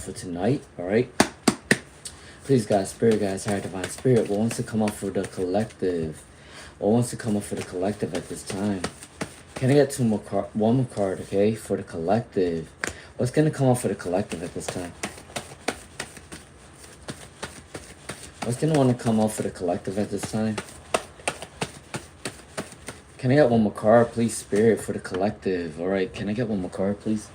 for tonight. All right. Please, God, Spirit, guys, Higher Divine Spirit, what wants to come up for the collective? What wants to come up for the collective at this time? Can I get one more card, okay, for the collective? What's going to come up for the collective at this time? What's going to want to come up for the collective at this time? Can I get one more card, please, Spirit, for the collective? All right, can I get one more card, please?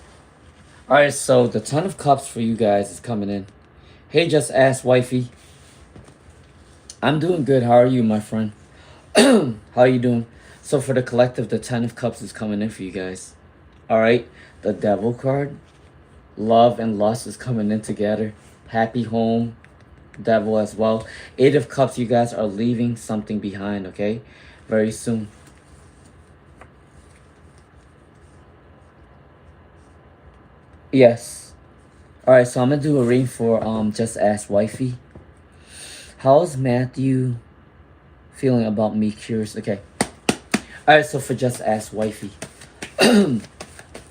All right, so the Ton of Cups for you guys is coming in. Hey, Just Ask Wifey. I'm doing good. How are you, my friend? How are you doing? So for the collective, the Ten of Cups is coming in for you guys. All right, the Devil card. Love and lust is coming in together. Happy home. Devil as well. Eight of Cups, you guys are leaving something behind, okay? Very soon. Yes. Alright, so I'm gonna do a reading for Just Ask Wifey. How's Matthew feeling about me? Curious. Okay. Alright, so for Just Ask Wifey.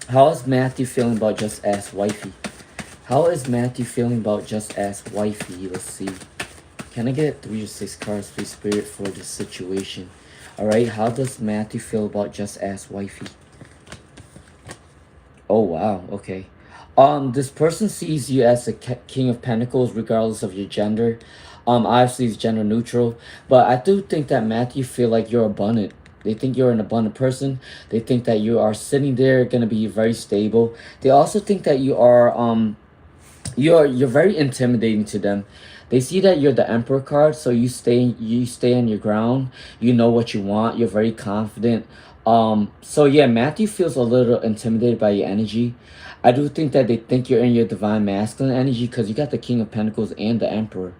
How is Matthew feeling about Just Ask Wifey? How is Matthew feeling about Just Ask Wifey? Let's see. Can I get 3 or 6 cards, please, Spirit, for this situation? Alright, how does Matthew feel about Just Ask Wifey? Oh, wow. Okay. This person sees you as a King of Pentacles, regardless of your gender. Obviously, it's gender neutral. But I do think that Matthew feel like you're abundant. They think you're an abundant person. They think that you are sitting there, going to be very stable. They also think that you are... You're very intimidating to them. They see that you're the Emperor card, so you stay on your ground. You know what you want. You're very confident. So yeah, Matthew feels a little intimidated by your energy. I do think that they think you're in your divine masculine energy because you got the King of Pentacles and the Emperor.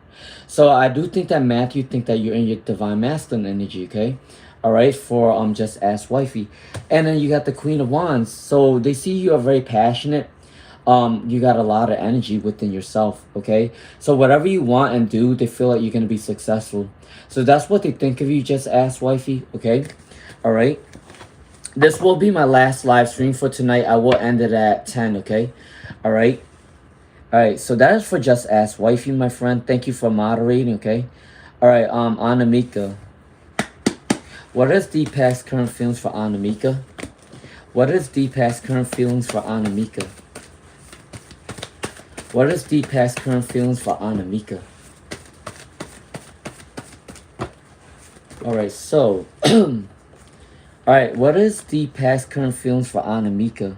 So I do think that Matthew think that you're in your divine masculine energy, okay? All right, for Just Ask Wifey. And then you got the Queen of Wands. So they see you are very passionate. You got a lot of energy within yourself, okay? So whatever you want and do, they feel like you're going to be successful. So that's what they think of you, Just Ask Wifey, okay? All right. This will be my last live stream for tonight. I will end it at 10, okay? All right. All right, so that is for Just Ask Wifey, my friend. Thank you for moderating, okay? All right, Anamika. What is the past current feelings for Anamika? What is the past current feelings for Anamika? What is the past current feelings for Anamika? Alright, so... Alright, what is the past current feelings for Anamika?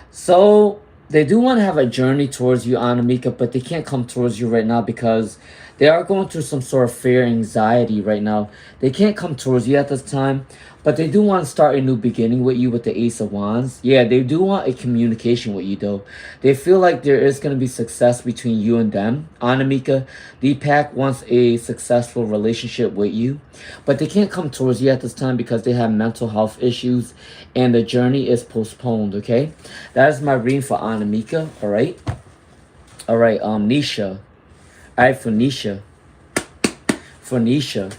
So, they do want to have a journey towards you, Anamika, but they can't come towards you right now because they are going through some sort of fear, anxiety right now. They can't come towards you at this time, but they do want to start a new beginning with you with the Ace of Wands. Yeah, they do want a communication with you, though. They feel like there is going to be success between you and them. Anamika, Deepak wants a successful relationship with you, but they can't come towards you at this time because they have mental health issues and the journey is postponed, okay? That is my reading for Anamika, all right? All right, Nisha. All right, for Nisha. For Nisha.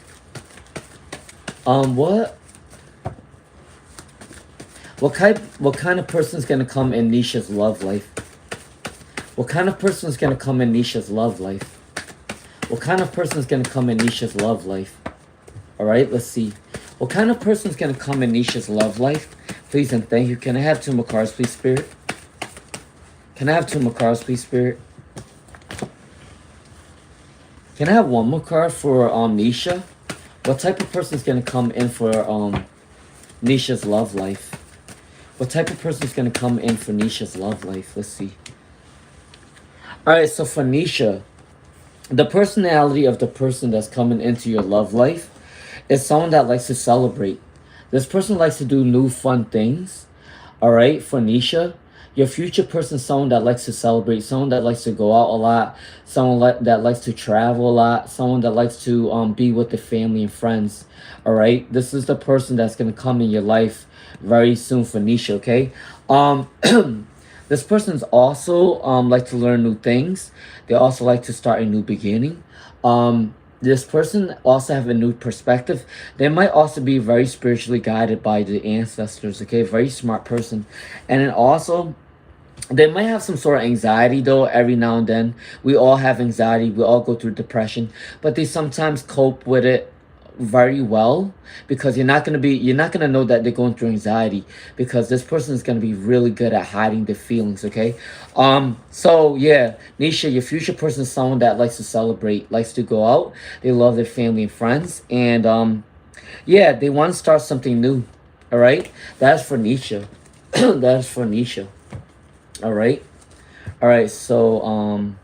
What kind of person is gonna come in Nisha's love life? What kind of person is gonna come in Nisha's love life? What kind of person is gonna come in Nisha's love life? All right, let's see. What kind of person is gonna come in Nisha's love life? Please and thank you. Can I have 2 more cards, please, Spirit? Can I have 2 more cards, please, Spirit? Can I have 1 more card for Nisha? What type of person is gonna come in for Nisha's love life? What type of person is gonna come in for Nisha's love life? Let's see. Alright, so for Nisha, the personality of the person that's coming into your love life is someone that likes to celebrate. This person likes to do new fun things. Alright, for Nisha, your future person is someone that likes to celebrate, someone that likes to go out a lot, someone that likes to travel a lot, someone that likes to be with the family and friends. Alright, this is the person that's going to come in your life very soon for Nisha, okay? This person's also like to learn new things. They also like to start a new beginning. This person also have a new perspective. They might also be very spiritually guided by the ancestors, okay? Very smart person. And then also, They might have some sort of anxiety though every now and then. We all have anxiety, we all go through depression, but they sometimes cope with it very well, because you're not gonna know that they're going through anxiety, because this person is gonna be really good at hiding their feelings, okay? So yeah, Nisha, your future person is someone that likes to celebrate, likes to go out, they love their family and friends, and yeah, they want to start something new. All right, that's for Nisha. That's for Nisha. All right. All right. So,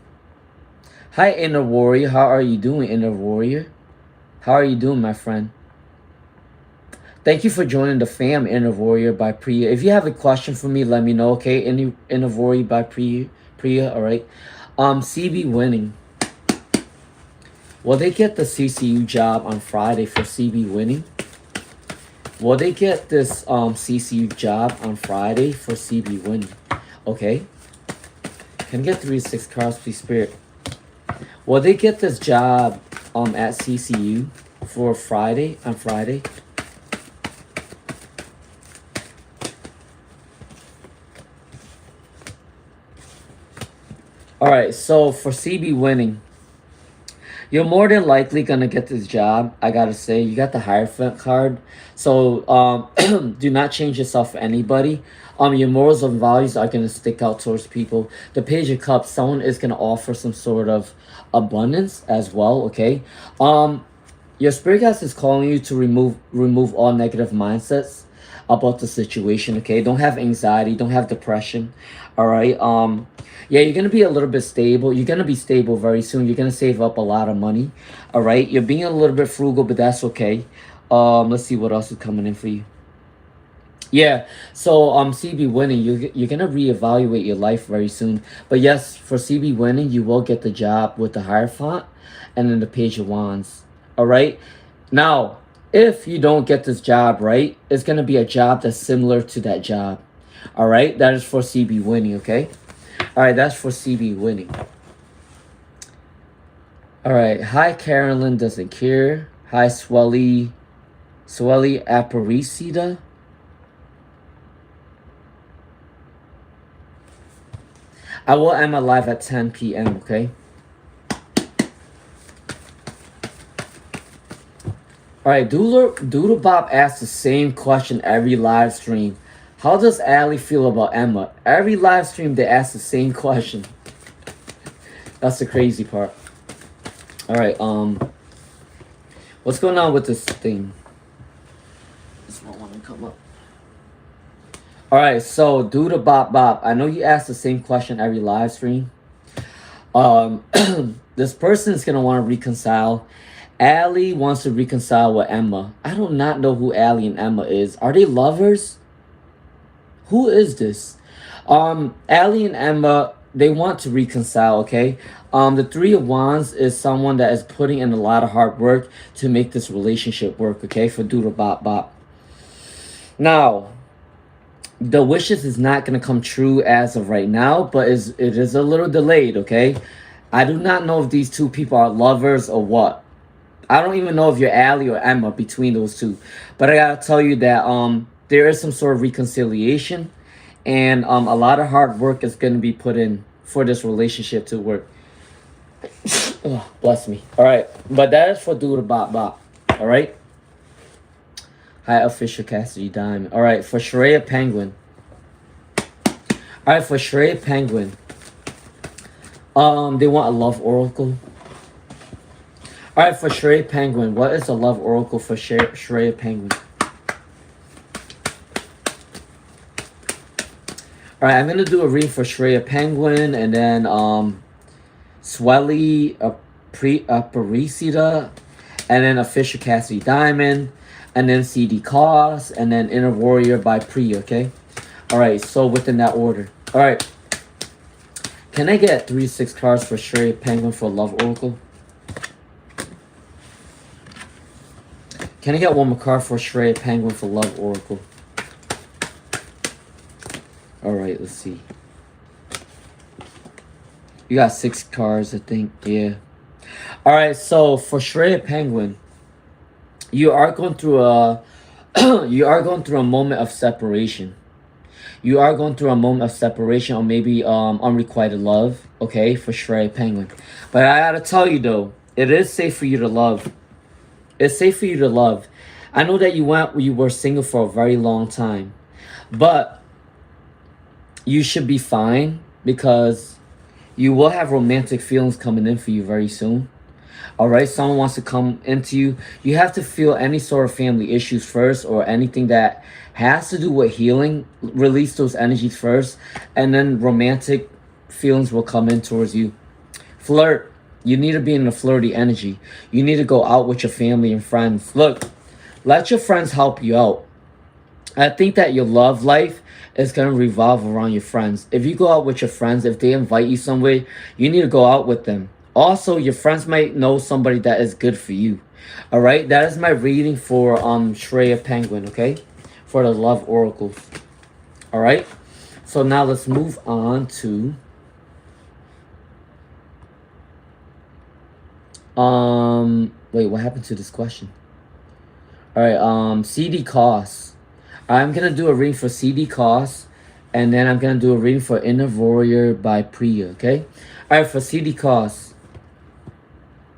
hi, Inner Warrior. How are you doing, Inner Warrior? How are you doing, my friend? Thank you for joining the fam, Inner Warrior by Priya. If you have a question for me, let me know, okay? Inner Warrior by Priya, all right? CB winning. Will they get the CCU job on Friday for CB winning? Will they get this CCU job on Friday for CB winning? Okay. Can I get 3 6 cards, please, Spirit? Will they get this job at CCU for Friday, on Friday? Alright, so for CB winning, you're more than likely gonna get this job. I gotta say, you got the Hierophant card, so do not change yourself for anybody. Your morals and values are gonna stick out towards people. The Page of Cups, someone is gonna offer some sort of abundance as well. Okay, your spirit guide is calling you to remove all negative mindsets about the situation. Okay, don't have anxiety, don't have depression. All right. Yeah, you're gonna be a little bit stable. You're gonna be stable very soon. You're gonna save up a lot of money. All right. You're being a little bit frugal, but that's okay. Let's see what else is coming in for you. Yeah. So CB winning, you're gonna reevaluate your life very soon. But yes, for CB winning, you will get the job with the Hierophant and then the Page of Wands. All right. Now, if you don't get this job, right, it's gonna be a job that's similar to that job. All right. That is for CB winning. Okay. All right. That's for CB winning. All right. Hi, Carolyn doesn't care. Hi, Swelly Aparicida. I will end my live at 10 p.m., okay? Alright, Doodle Bob asks the same question every live stream. How does Allie feel about Emma? Every live stream they ask the same question. That's the crazy part. Alright, what's going on with this thing? This one want to come up. Alright, so Doodle Bob, I know you ask the same question every live stream. This person is gonna want to reconcile. Allie wants to reconcile with Emma. I do not know who Allie and Emma is. Are they lovers? Who is this? Allie and Emma, they want to reconcile, okay? The Three of Wands is someone that is putting in a lot of hard work to make this relationship work, okay? For Doodle Bop. Now, the wishes is not going to come true as of right now, but it is a little delayed, okay? I do not know if these two people are lovers or what. I don't even know if you're Allie or Emma between those two. But I gotta tell you that there is some sort of reconciliation, and a lot of hard work is gonna be put in for this relationship to work. Oh, bless me. Alright. But that is for Doodle Bop. Alright. Hi, Official Cassidy Diamond. Alright, for Shreya Penguin. Alright, for Shreya Penguin. They want a love oracle. Alright, for Shreya Penguin, what is a love oracle for Shreya Penguin? Alright, I'm gonna do a read for Shreya Penguin, and then Swelly Aparicida, and then Official Cassidy Diamond, and then CD Cause, and then Inner Warrior by Priya, okay? Alright, so within that order. Alright. Can I get 3 6 cards for Shreya Penguin for Love Oracle? Can I get one more card for Shreya Penguin for Love Oracle? Alright, let's see. You got 6 cards, I think. Yeah. Alright, so for Shreya Penguin, you are going through a you are going through a moment of separation. You are going through a moment of separation or maybe unrequited love, okay, for Stray Penguin. But I gotta tell you though, it is safe for you to love. It's safe for you to love. I know that you were single for a very long time, but you should be fine because you will have romantic feelings coming in for you very soon. All right, someone wants to come into you. You have to feel any sort of family issues first or anything that has to do with healing. Release those energies first, and then romantic feelings will come in towards you. Flirt. You need to be in a flirty energy. You need to go out with your family and friends. Look, let your friends help you out. I think that your love life is going to revolve around your friends. If you go out with your friends, if they invite you somewhere, you need to go out with them. Also, your friends might know somebody that is good for you. All right, that is my reading for Shreya Penguin, okay? For the love oracles. All right? So now let's move on to wait, what happened to this question? All right, CD costs. I'm gonna do a reading for CD costs, and then I'm gonna do a reading for Inner Warrior by Priya. Okay. All right, for CD costs.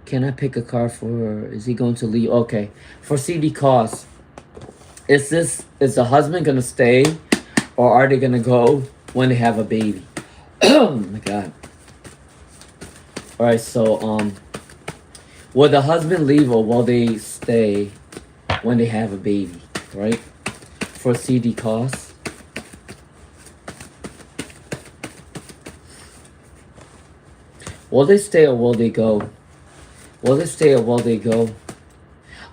Can I pick a card for? Is he going to leave? Okay. For CD costs, is the husband gonna stay, or are they gonna go when they have a baby? Oh my God. All right. So will the husband leave or will they stay when they have a baby? Right. For CD costs. Will they stay or will they go? Will they stay or will they go?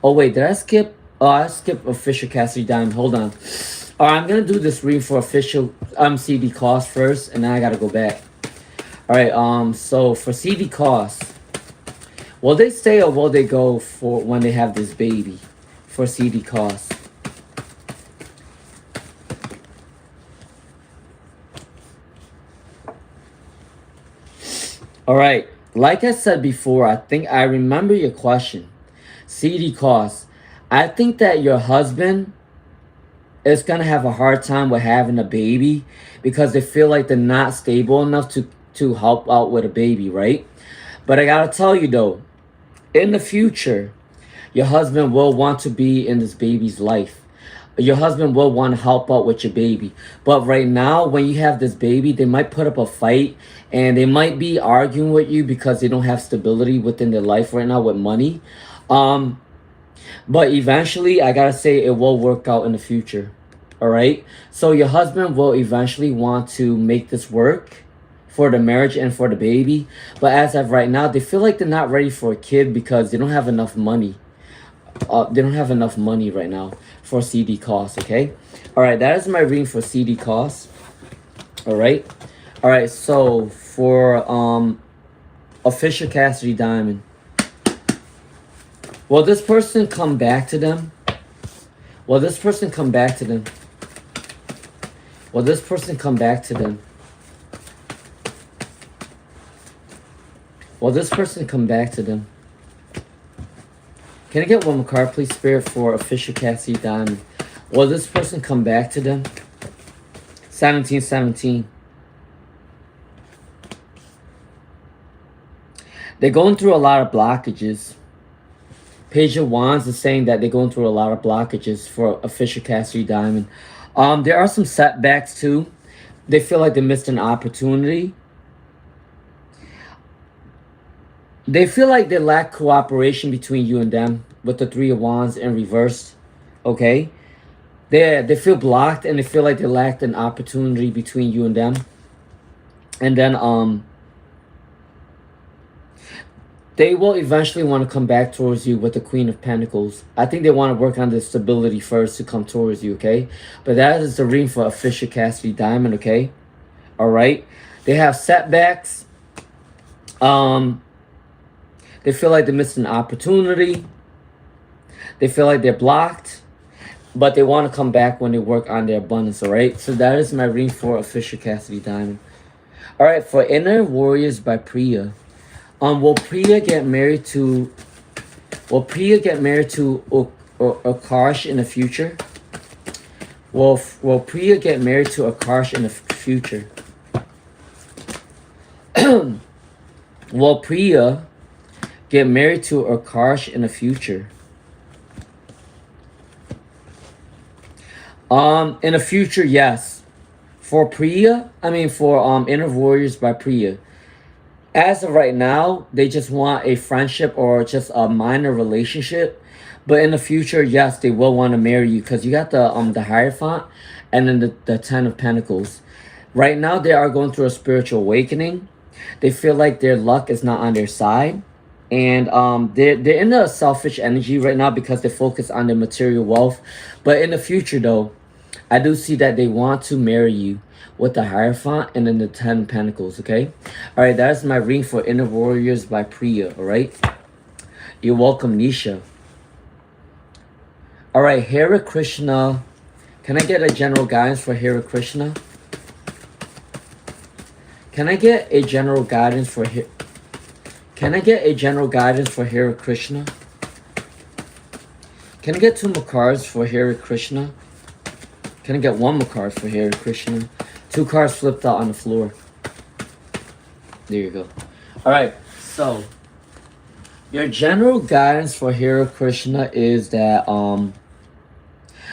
Oh wait, did I skip? Oh, I skipped official Cassidy Diamond. Hold on. Alright, I'm gonna do this reading for official CD costs first, and then I gotta go back. Alright, so for CD costs, will they stay or will they go for when they have this baby? For CD costs. All right, like I said before, I think I remember your question. CD costs. I think that your husband is going to have a hard time with having a baby because they feel like they're not stable enough to help out with a baby, right? But I got to tell you though, in the future, your husband will want to be in this baby's life. Your husband will want to help out with your baby. But right now, when you have this baby, they might put up a fight and they might be arguing with you because they don't have stability within their life right now with money. But eventually, I gotta say, it will work out in the future. All right? So your husband will eventually want to make this work for the marriage and for the baby. But as of right now, they feel like they're not ready for a kid because they don't have enough money. They don't have enough money right now for CD costs, okay? All right, that is my reading for CD costs. All right. All right, so for official Cassidy Diamond. Will this person come back to them? Will this person come back to them? Will this person come back to them? Will this person come back to them? Can I get one more card, please, Spirit, for official Cassidy Diamond? Will this person come back to them? 1717. They're going through a lot of blockages. Page of Wands is saying that they're going through a lot of blockages for official Cassidy Diamond. There are some setbacks too. They feel like they missed an opportunity. They feel like they lack cooperation between you and them with the Three of Wands in reverse. Okay? They feel blocked and they feel like they lacked an opportunity between you and them. And then they will eventually want to come back towards you with the Queen of Pentacles. I think they want to work on the stability first to come towards you, okay? But that is the reading for official Cassidy Diamond, okay? All right? They have setbacks. They feel like they missed an opportunity. They feel like they're blocked. But they want to come back when they work on their abundance, all right? So that is my reading for official Cassidy Diamond. All right, for Inner Warriors by Priya. Will Priya get married to Akash in the future? Will Priya get married to Akarsh in the future? Will Priya get married to Akarsh in the future? In the future, yes. For Priya, I mean for Inner Warriors by Priya. As of right now, they just want a friendship or just a minor relationship. But in the future, yes, they will want to marry you because you got the Hierophant and then the Ten of Pentacles. Right now, they are going through a spiritual awakening. They feel like their luck is not on their side. And they're in a selfish energy right now because they focus on their material wealth. But in the future, though, I do see that they want to marry you with the Hierophant and then the Ten Pentacles, okay? All right, that's my reading for Inner Warriors by Priya, all right? You're welcome, Nisha. All right, Hare Krishna. Can I get a general guidance for Hare Krishna? Can I get a general guidance for Can I get a general guidance for Hare Krishna? Can I get 2 more cards for Hare Krishna? Can I get 1 more card for Hare Krishna? 2 cards flipped out on the floor. There you go. All right, so your general guidance for Hare Krishna is that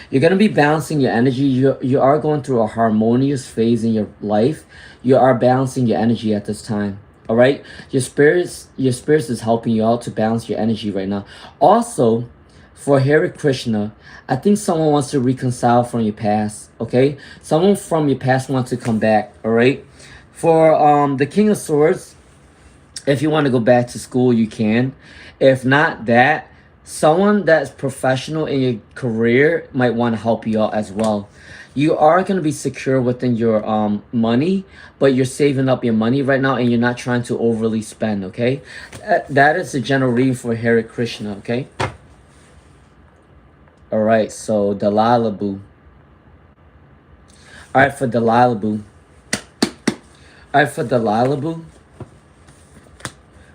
you're going to be balancing your energy. You are going through a harmonious phase in your life. You are balancing your energy at this time. All right? Your spirits is helping you out to balance your energy right now. Also, for Hare Krishna, I think someone wants to reconcile from your past, okay? Someone from your past wants to come back, all right? For the King of Swords, if you want to go back to school, you can. If not that, someone that's professional in your career might want to help you out as well. You are going to be secure within your money, but you're saving up your money right now and you're not trying to overly spend, okay? That is the general reading for Hare Krishna, okay? All right, so Delilah Boo. All right, for Delilah Boo. All right, for Delilah Boo.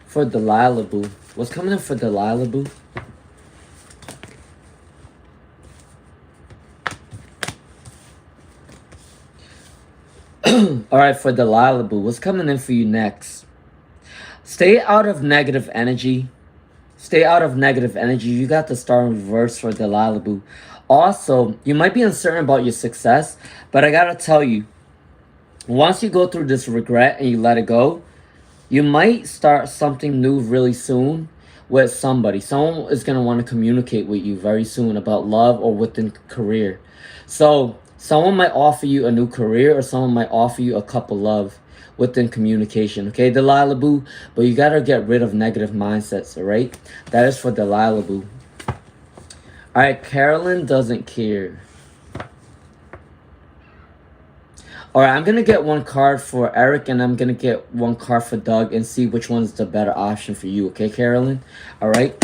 For Delilah Boo. What's coming in for Delilah Boo? All right, for Delilah Boo. What's coming in for you next? Stay out of negative energy. Stay out of negative energy. You got the Star in reverse for Delilah Boo. Also, you might be uncertain about your success, but I gotta tell you, once you go through this regret and you let it go, you might start something new really soon with somebody. Someone is gonna want to communicate with you very soon about love or within career. So someone might offer you a new career or someone might offer you a cup of love within communication, okay, Delilah Boo? But you gotta get rid of negative mindsets, all right? That is for Delilah Boo. All right, Carolyn doesn't care. All right, I'm gonna get 1 card for Eric and I'm gonna get 1 card for Doug and see which one's the better option for you, okay, Carolyn? All right.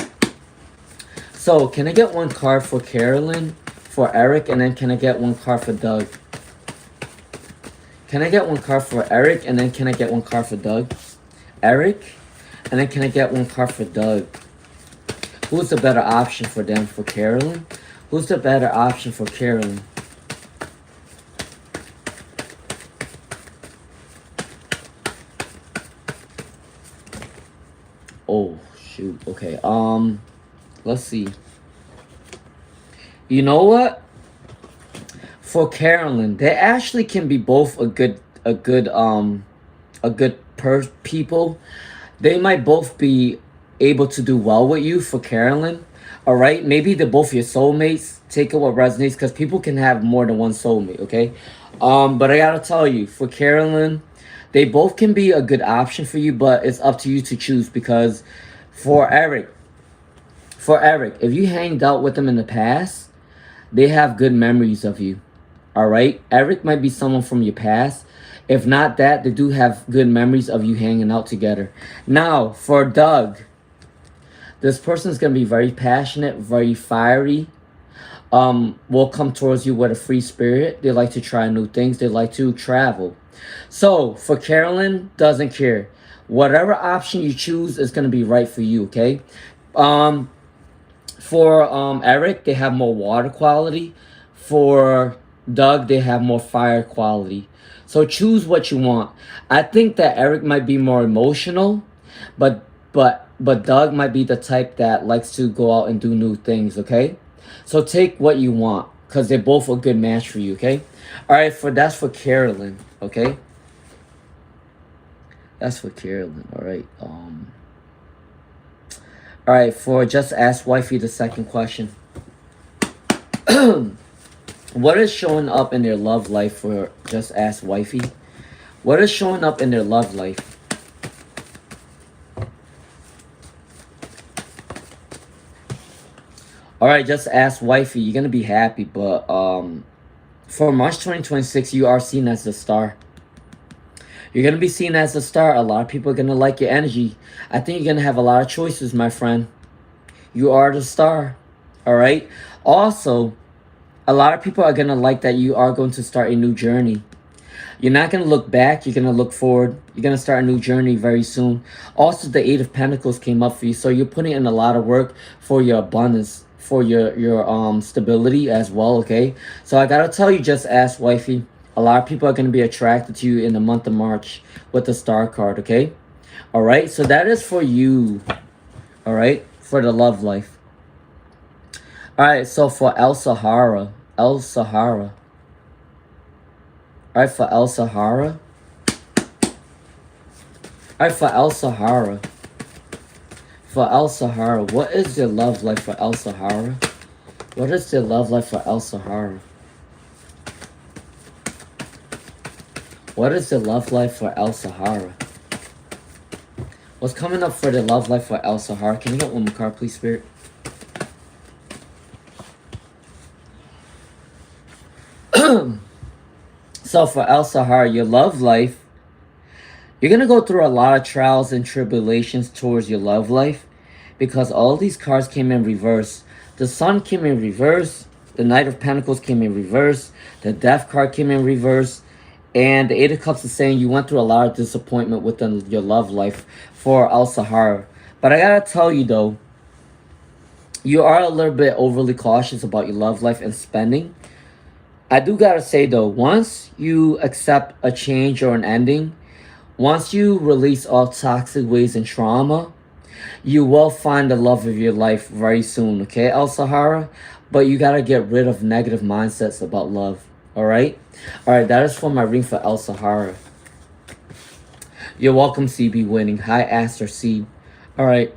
So can I get 1 card for Carolyn, for Eric, and then can I get 1 card for Doug? Can I get 1 card for Eric, and then can I get 1 card for Doug? Eric, and then can I get 1 card for Doug? Who's the better option for them? For Carolyn? Who's the better option for Carolyn? Oh, shoot. Okay. Let's see. You know what? For Carolyn, they actually can be both a good people. They might both be able to do well with you for Carolyn. All right, maybe they're both your soulmates. Take it what resonates, because people can have more than 1 soulmate, okay? But I gotta tell you, for Carolyn, they both can be a good option for you, but it's up to you to choose. Because for Eric, if you hanged out with them in the past, they have good memories of you. All right, Eric might be someone from your past. If not that, they do have good memories of you hanging out together. Now, for Doug, this person is going to be very passionate, very fiery. Will come towards you with a free spirit. They like to try new things. They like to travel. So, for Carolyn, doesn't care. Whatever option you choose is going to be right for you, okay? For Eric, they have more water quality. For Doug, they have more fire quality. So choose what you want. I think that Eric might be more emotional, but Doug might be the type that likes to go out and do new things, okay? So take what you want, because they're both a good match for you, okay? Alright, that's for Carolyn, okay? That's for Carolyn, alright. Alright, for Just Ask Wifey, the second question. What is showing up in their love life for Just Ask Wifey? What is showing up in their love life? Alright, Just Ask Wifey, you're gonna be happy, but for March 2026, you are seen as the star. You're gonna be seen as a star. A lot of people are gonna like your energy. I think you're gonna have a lot of choices, my friend. You are the star. Alright? Also, a lot of people are gonna like that you are going to start a new journey. You're not going to look back. You're going to look forward. You're going to start a new journey very soon. Also, the Eight of Pentacles came up for you. So you're putting in a lot of work for your abundance, for your stability as well, okay? So I got to tell you, Just Ask Wifey, a lot of people are going to be attracted to you in the month of March with the Star card, okay? All right? So that is for you, all right? For the love life. All right, so for El Sahara. Alright, for El Sahara. Alright, for El Sahara. For El Sahara. What is your love life for El Sahara? What is your love life for El Sahara? What is the love life for El Sahara? What's coming up for the love life for El Sahara? Can you get one more card, please, Spirit? So for El Sahara, your love life, you're going to go through a lot of trials and tribulations towards your love life because all these cards came in reverse. The Sun came in reverse. The Knight of Pentacles came in reverse. The Death card came in reverse. And the Eight of Cups is saying you went through a lot of disappointment within your love life for El Sahara. But I got to tell you, though, you are a little bit overly cautious about your love life and spending. I do gotta say though, once you accept a change or an ending, once you release all toxic ways and trauma, you will find the love of your life very soon, okay, El Sahara? But you gotta get rid of negative mindsets about love, alright? Alright, that is for my reading for El Sahara. You're welcome, CB Winning. Hi, Aster C. Alright.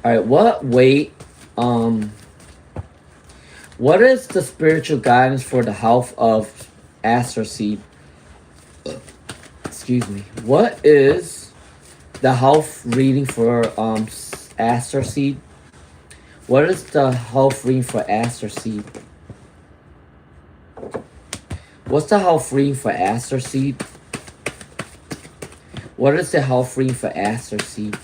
Alright, what is the spiritual guidance for the health of Aster Seed? Excuse me. What is the health reading for Aster Seed? What is the health reading for Aster Seed? What's the health reading for Aster Seed? What is the health reading for Aster Seed?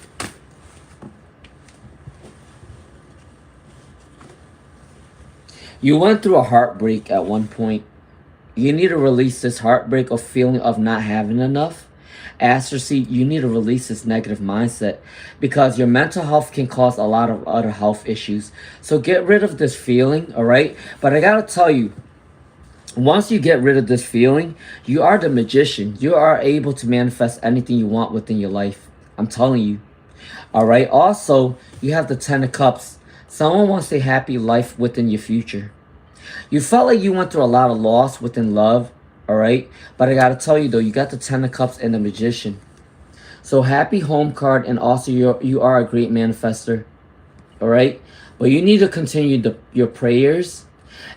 You went through a heartbreak at one point. You need to release this heartbreak or feeling of not having enough. Aster Seed, you need to release this negative mindset because your mental health can cause a lot of other health issues. So get rid of this feeling, all right? But I gotta tell you, once you get rid of this feeling, you are the magician. You are able to manifest anything you want within your life. I'm telling you. All right? Also, you have the Ten of Cups. Someone wants a happy life within your future. You felt like you went through a lot of loss within love, all right? But I got to tell you, though, you got the Ten of Cups and the Magician. So happy home card, and also you are a great manifester, all right? But you need to continue your prayers,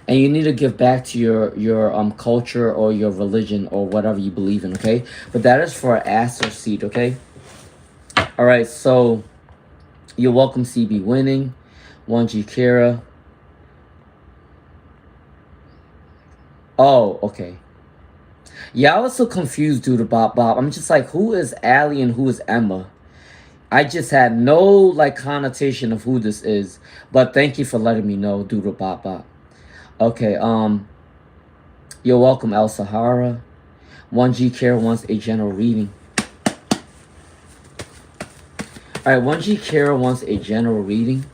and you need to give back to your culture or your religion or whatever you believe in, okay? But that is for Aster Seed, okay? All right, so you're welcome, CB Winning. 1G Kira. Oh, okay. Yeah, I was so confused due to Bob. I'm just like, who is Allie and who is Emma? I just had no like connotation of who this is. But thank you for letting me know due to Bob. Okay, you're welcome, El Sahara. 1G Kira wants a general reading. Alright, 1G Kira wants a general reading.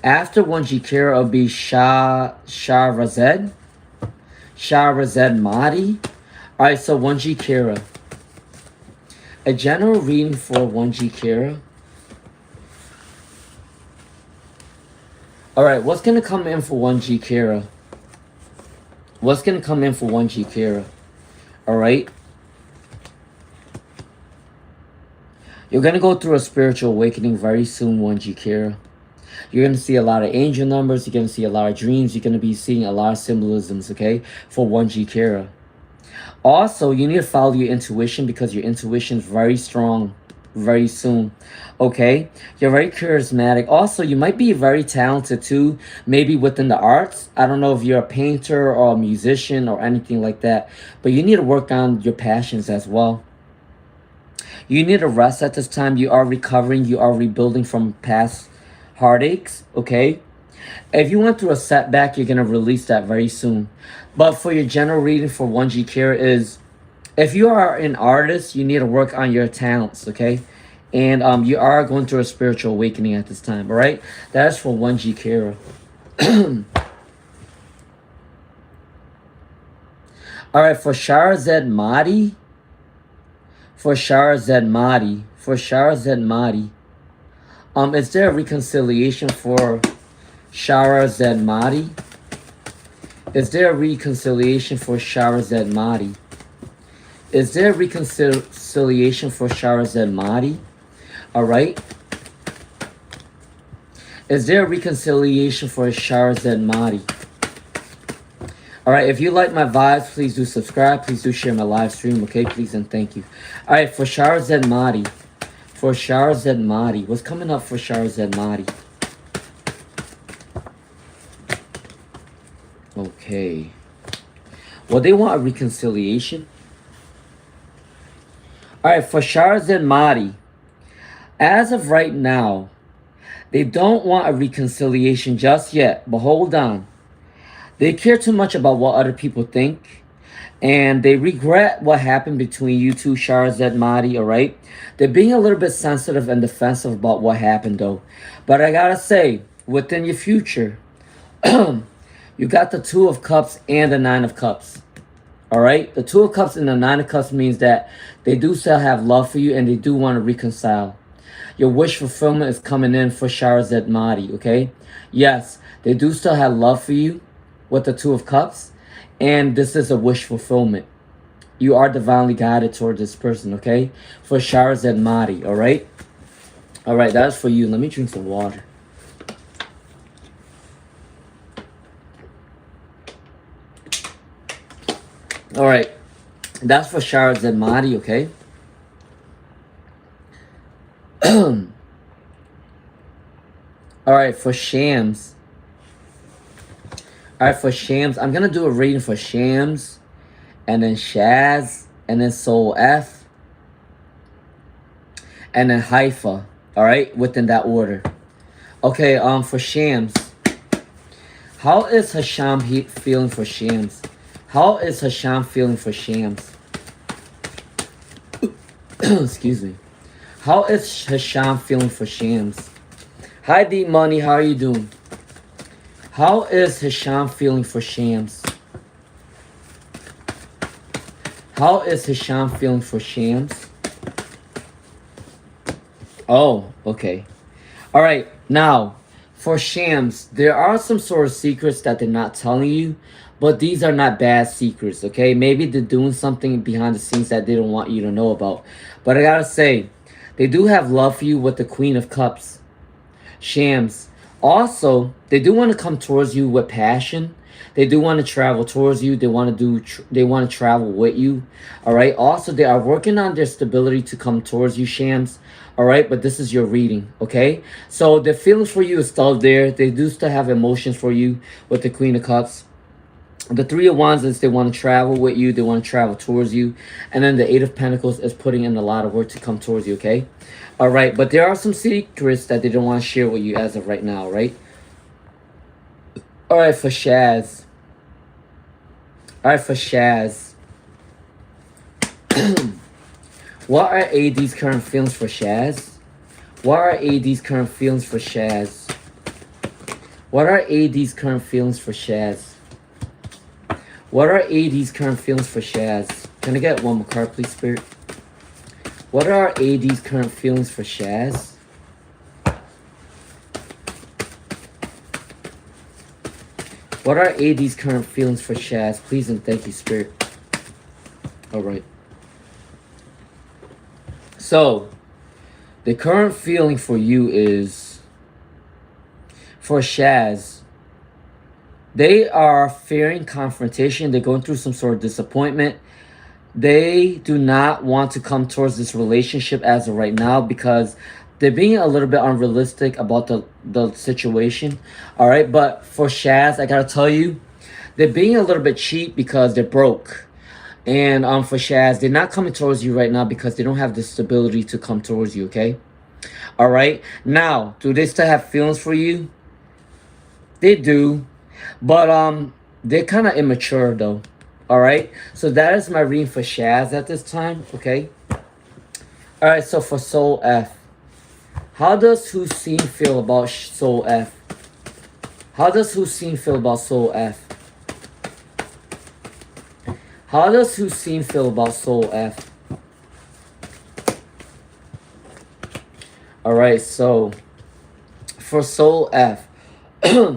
After 1G Kira, it'll be Shahrazad Mahdi. Alright, so 1G Kira. A general reading for 1G Kira. Alright, what's going to come in for 1G Kira? What's going to come in for 1G Kira? Alright. You're going to go through a spiritual awakening very soon, 1G Kira. You're going to see a lot of angel numbers. You're going to see a lot of dreams. You're going to be seeing a lot of symbolisms, okay, for 1G Kira. Also, you need to follow your intuition because your intuition is very strong very soon, okay? You're very charismatic. Also, you might be very talented too, maybe within the arts. I don't know if you're a painter or a musician or anything like that, but you need to work on your passions as well. You need to rest at this time. You are recovering. You are rebuilding from past heartaches, okay? If you went through a setback, you're going to release that very soon. But for your general reading for 1G Kira is, if you are an artist, you need to work on your talents, okay? And you are going through a spiritual awakening at this time, all right? That's for 1G Kira. All right, for Shahrazad Mahdi. Is there a reconciliation for Shahrazad Mahdi? Is there a reconciliation for Shahrazad Mahdi? Is there a reconciliation for Shahrazad Mahdi? Alright. Is there a reconciliation for Shahrazad Mahdi? Alright, if you like my vibes, please do subscribe. Please do share my live stream, okay? Please and thank you. Alright, for Shahrazad Mahdi. What's coming up for Shahrazad Mahdi? Okay. Well, they want a reconciliation. Alright, for Shahrazad Mahdi, as of right now, they don't want a reconciliation just yet, but hold on. They care too much about what other people think, and they regret what happened between you two, Shahrazad Mahdi, alright? They're being a little bit sensitive and defensive about what happened, though. But I gotta say, within your future, you got the Two of Cups and the Nine of Cups. Alright? The Two of Cups and the Nine of Cups means that they do still have love for you and they do want to reconcile. Your wish fulfillment is coming in for Shahrazad Mahdi, okay? Yes, they do still have love for you with the Two of Cups. And this is a wish fulfillment. You are divinely guided toward this person, okay? For Shahrazad Mahdi, alright? Alright, that's for you. Let me drink some water. Alright, that's for Shahrazad Mahdi, okay? Alright, for Shams. Alright, for Shams, I'm going to do a reading for Shams, and then Shaz, and then Soul F, and then Haifa, alright, within that order. Okay, for Shams, how is Hasham feeling for Shams? How is Hasham feeling for Shams? Excuse me. How is Hasham feeling for Shams? Hi, Deep Money. How are you doing? How is Hasham feeling for Shams? How is Hasham feeling for Shams? Oh, okay. All right. Now, for Shams, there are some sort of secrets that they're not telling you. But these are not bad secrets, okay? Maybe they're doing something behind the scenes that they don't want you to know about. But I gotta say, they do have love for you with the Queen of Cups. Shams. Also, they do want to come towards you with passion. They do want to travel towards you. They want to travel with you. All right? Also, they are working on their stability to come towards you, Shams. All right? But this is your reading, okay? So the feelings for you is still there. They do still have emotions for you with the Queen of Cups. The Three of Wands is they want to travel with you. They want to travel towards you. And then the Eight of Pentacles is putting in a lot of work to come towards you, okay? All right. But there are some secrets that they don't want to share with you as of right now, right? All right, for Shaz. All right, for Shaz. What are AD's current feelings for Shaz? What are AD's current feelings for Shaz? What are AD's current feelings for Shaz? What are AD's current feelings for Shaz? Can I get one more card, please, Spirit? What are AD's current feelings for Shaz? What are AD's current feelings for Shaz? Please and thank you, Spirit. Alright. So, the current feeling for you is, for Shaz, they are fearing confrontation. They're going through some sort of disappointment. They do not want to come towards this relationship as of right now because they're being a little bit unrealistic about the situation. All right, but for Shaz, I gotta tell you, they're being a little bit cheap because they're broke. And for Shaz, they're not coming towards you right now because they don't have the stability to come towards you, okay? All right, now, do they still have feelings for you? They do, but they're kind of immature though. All right, so that is my reading for Shaz at this time, okay? All right, so for Soul F, how does Hussein feel about Soul F? How does Hussein feel about Soul F? How does Hussein feel about Soul F? All right, so for Soul F,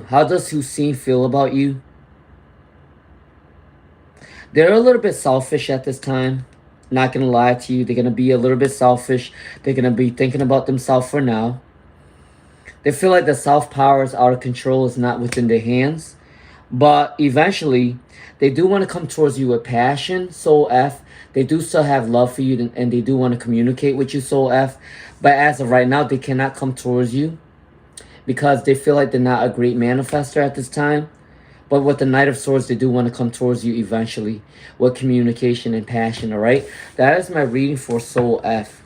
how does Hussein feel about you? They're a little bit selfish at this time. Not going to lie to you. They're going to be a little bit selfish. They're going to be thinking about themselves for now. They feel like the self-power is out of control. It's not within their hands. But eventually, they do want to come towards you with passion, Soul F. They do still have love for you, and they do want to communicate with you, Soul F. But as of right now, they cannot come towards you because they feel like they're not a great manifester at this time. But with the Knight of Swords, they do want to come towards you eventually with communication and passion, all right? That is my reading for Soul F.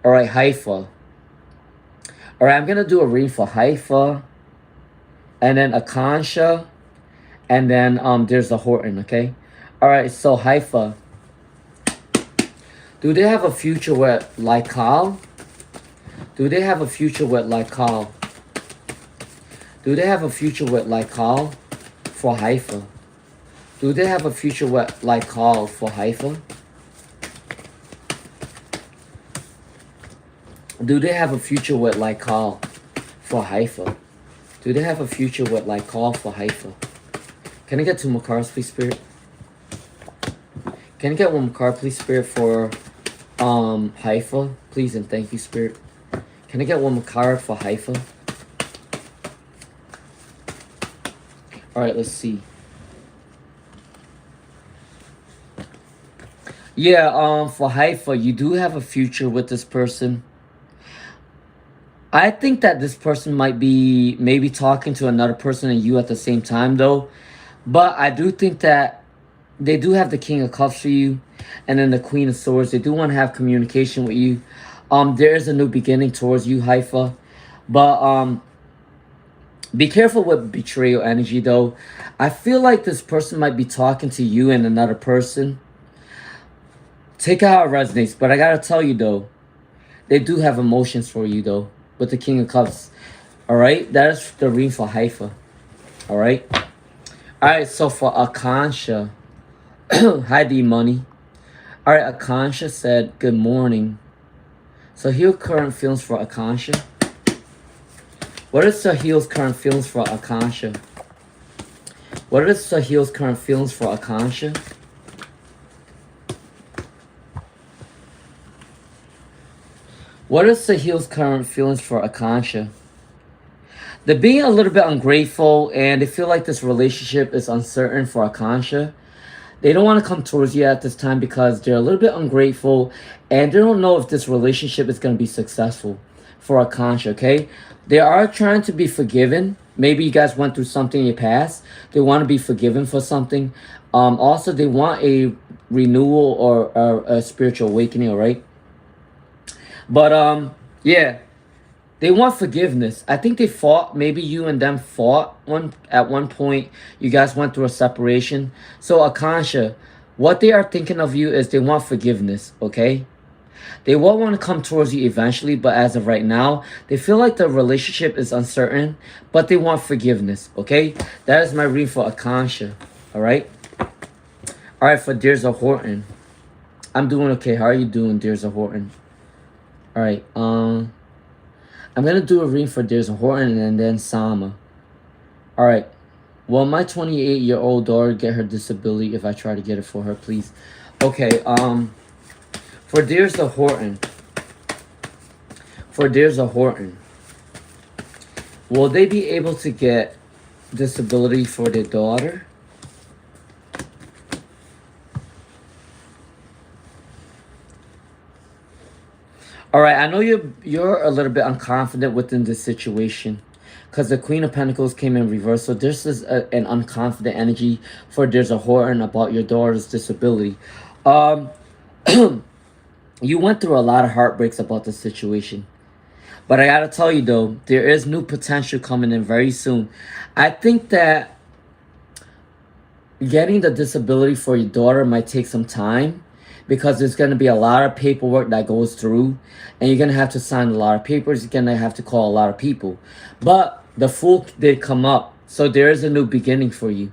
All right, Haifa. All right, I'm going to do a reading for Haifa, and then Akansha, and then there's a Horton, okay? All right, so Haifa. Do they have a future with Laikal? Do they have a future with Laikal? Do they have a future with Laikal for Haifa? Do they have a future with Laikal for Haifa? Do they have a future with Laikal for Haifa? Do they have a future with Laikal for Haifa? Can I get 2 more cards, please, Spirit? Can I get 1 more card, please, Spirit, for Haifa? Please and thank you, Spirit. Can I get 1 more card for Haifa? All right, let's see. Yeah, for Haifa, you do have a future with this person. I think that this person might be maybe talking to another person and you at the same time, though. But I do think that they do have the King of Cups for you, and then the Queen of Swords. They do want to have communication with you. There is a new beginning towards you, Haifa. But be careful with betrayal energy, though. I feel like this person might be talking to you and another person. Take it how it resonates. But I gotta tell you, though, they do have emotions for you, though, with the King of Cups. All right? That is the reading for Haifa. All right? All right, so for Akansha. Hi, D-Money. All right, Akansha said, good morning. So here are current feelings for Akansha. What is Sahil's current feelings for Akansha? What is Sahil's current feelings for Akansha? What is Sahil's current feelings for Akansha? They're being a little bit ungrateful, and they feel like this relationship is uncertain for Akansha. They don't want to come towards you at this time because they're a little bit ungrateful, and they don't know if this relationship is going to be successful for Akansha, okay? They are trying to be forgiven. Maybe you guys went through something in your past. They want to be forgiven for something. Also, they want a renewal or a spiritual awakening, all right? But, yeah. They want forgiveness. I think they fought. Maybe you and them fought at one point. You guys went through a separation. So, Akansha, what they are thinking of you is they want forgiveness, okay? They will want to come towards you eventually, but as of right now, they feel like the relationship is uncertain, but they want forgiveness, okay? That is my reading for Akansha, all right? All right, for Dearza Horton. I'm doing okay. How are you doing, Dearza Horton? All right, I'm going to do a reading for Dearza Horton and then Sama. All right. Will my 28-year-old daughter get her disability if I try to get it for her, please? Okay, for Dearza Horton. For Dearza Horton. Will they be able to get disability for their daughter? All right, I know you're a little bit unconfident within this situation because the Queen of Pentacles came in reverse. So this is an unconfident energy for Dearza Horton about your daughter's disability. You went through a lot of heartbreaks about the situation. But I gotta tell you though, there is new potential coming in very soon. I think that getting the disability for your daughter might take some time because there's going to be a lot of paperwork that goes through and you're going to have to sign a lot of papers. You're going to have to call a lot of people. But the Fool did come up. So there is a new beginning for you.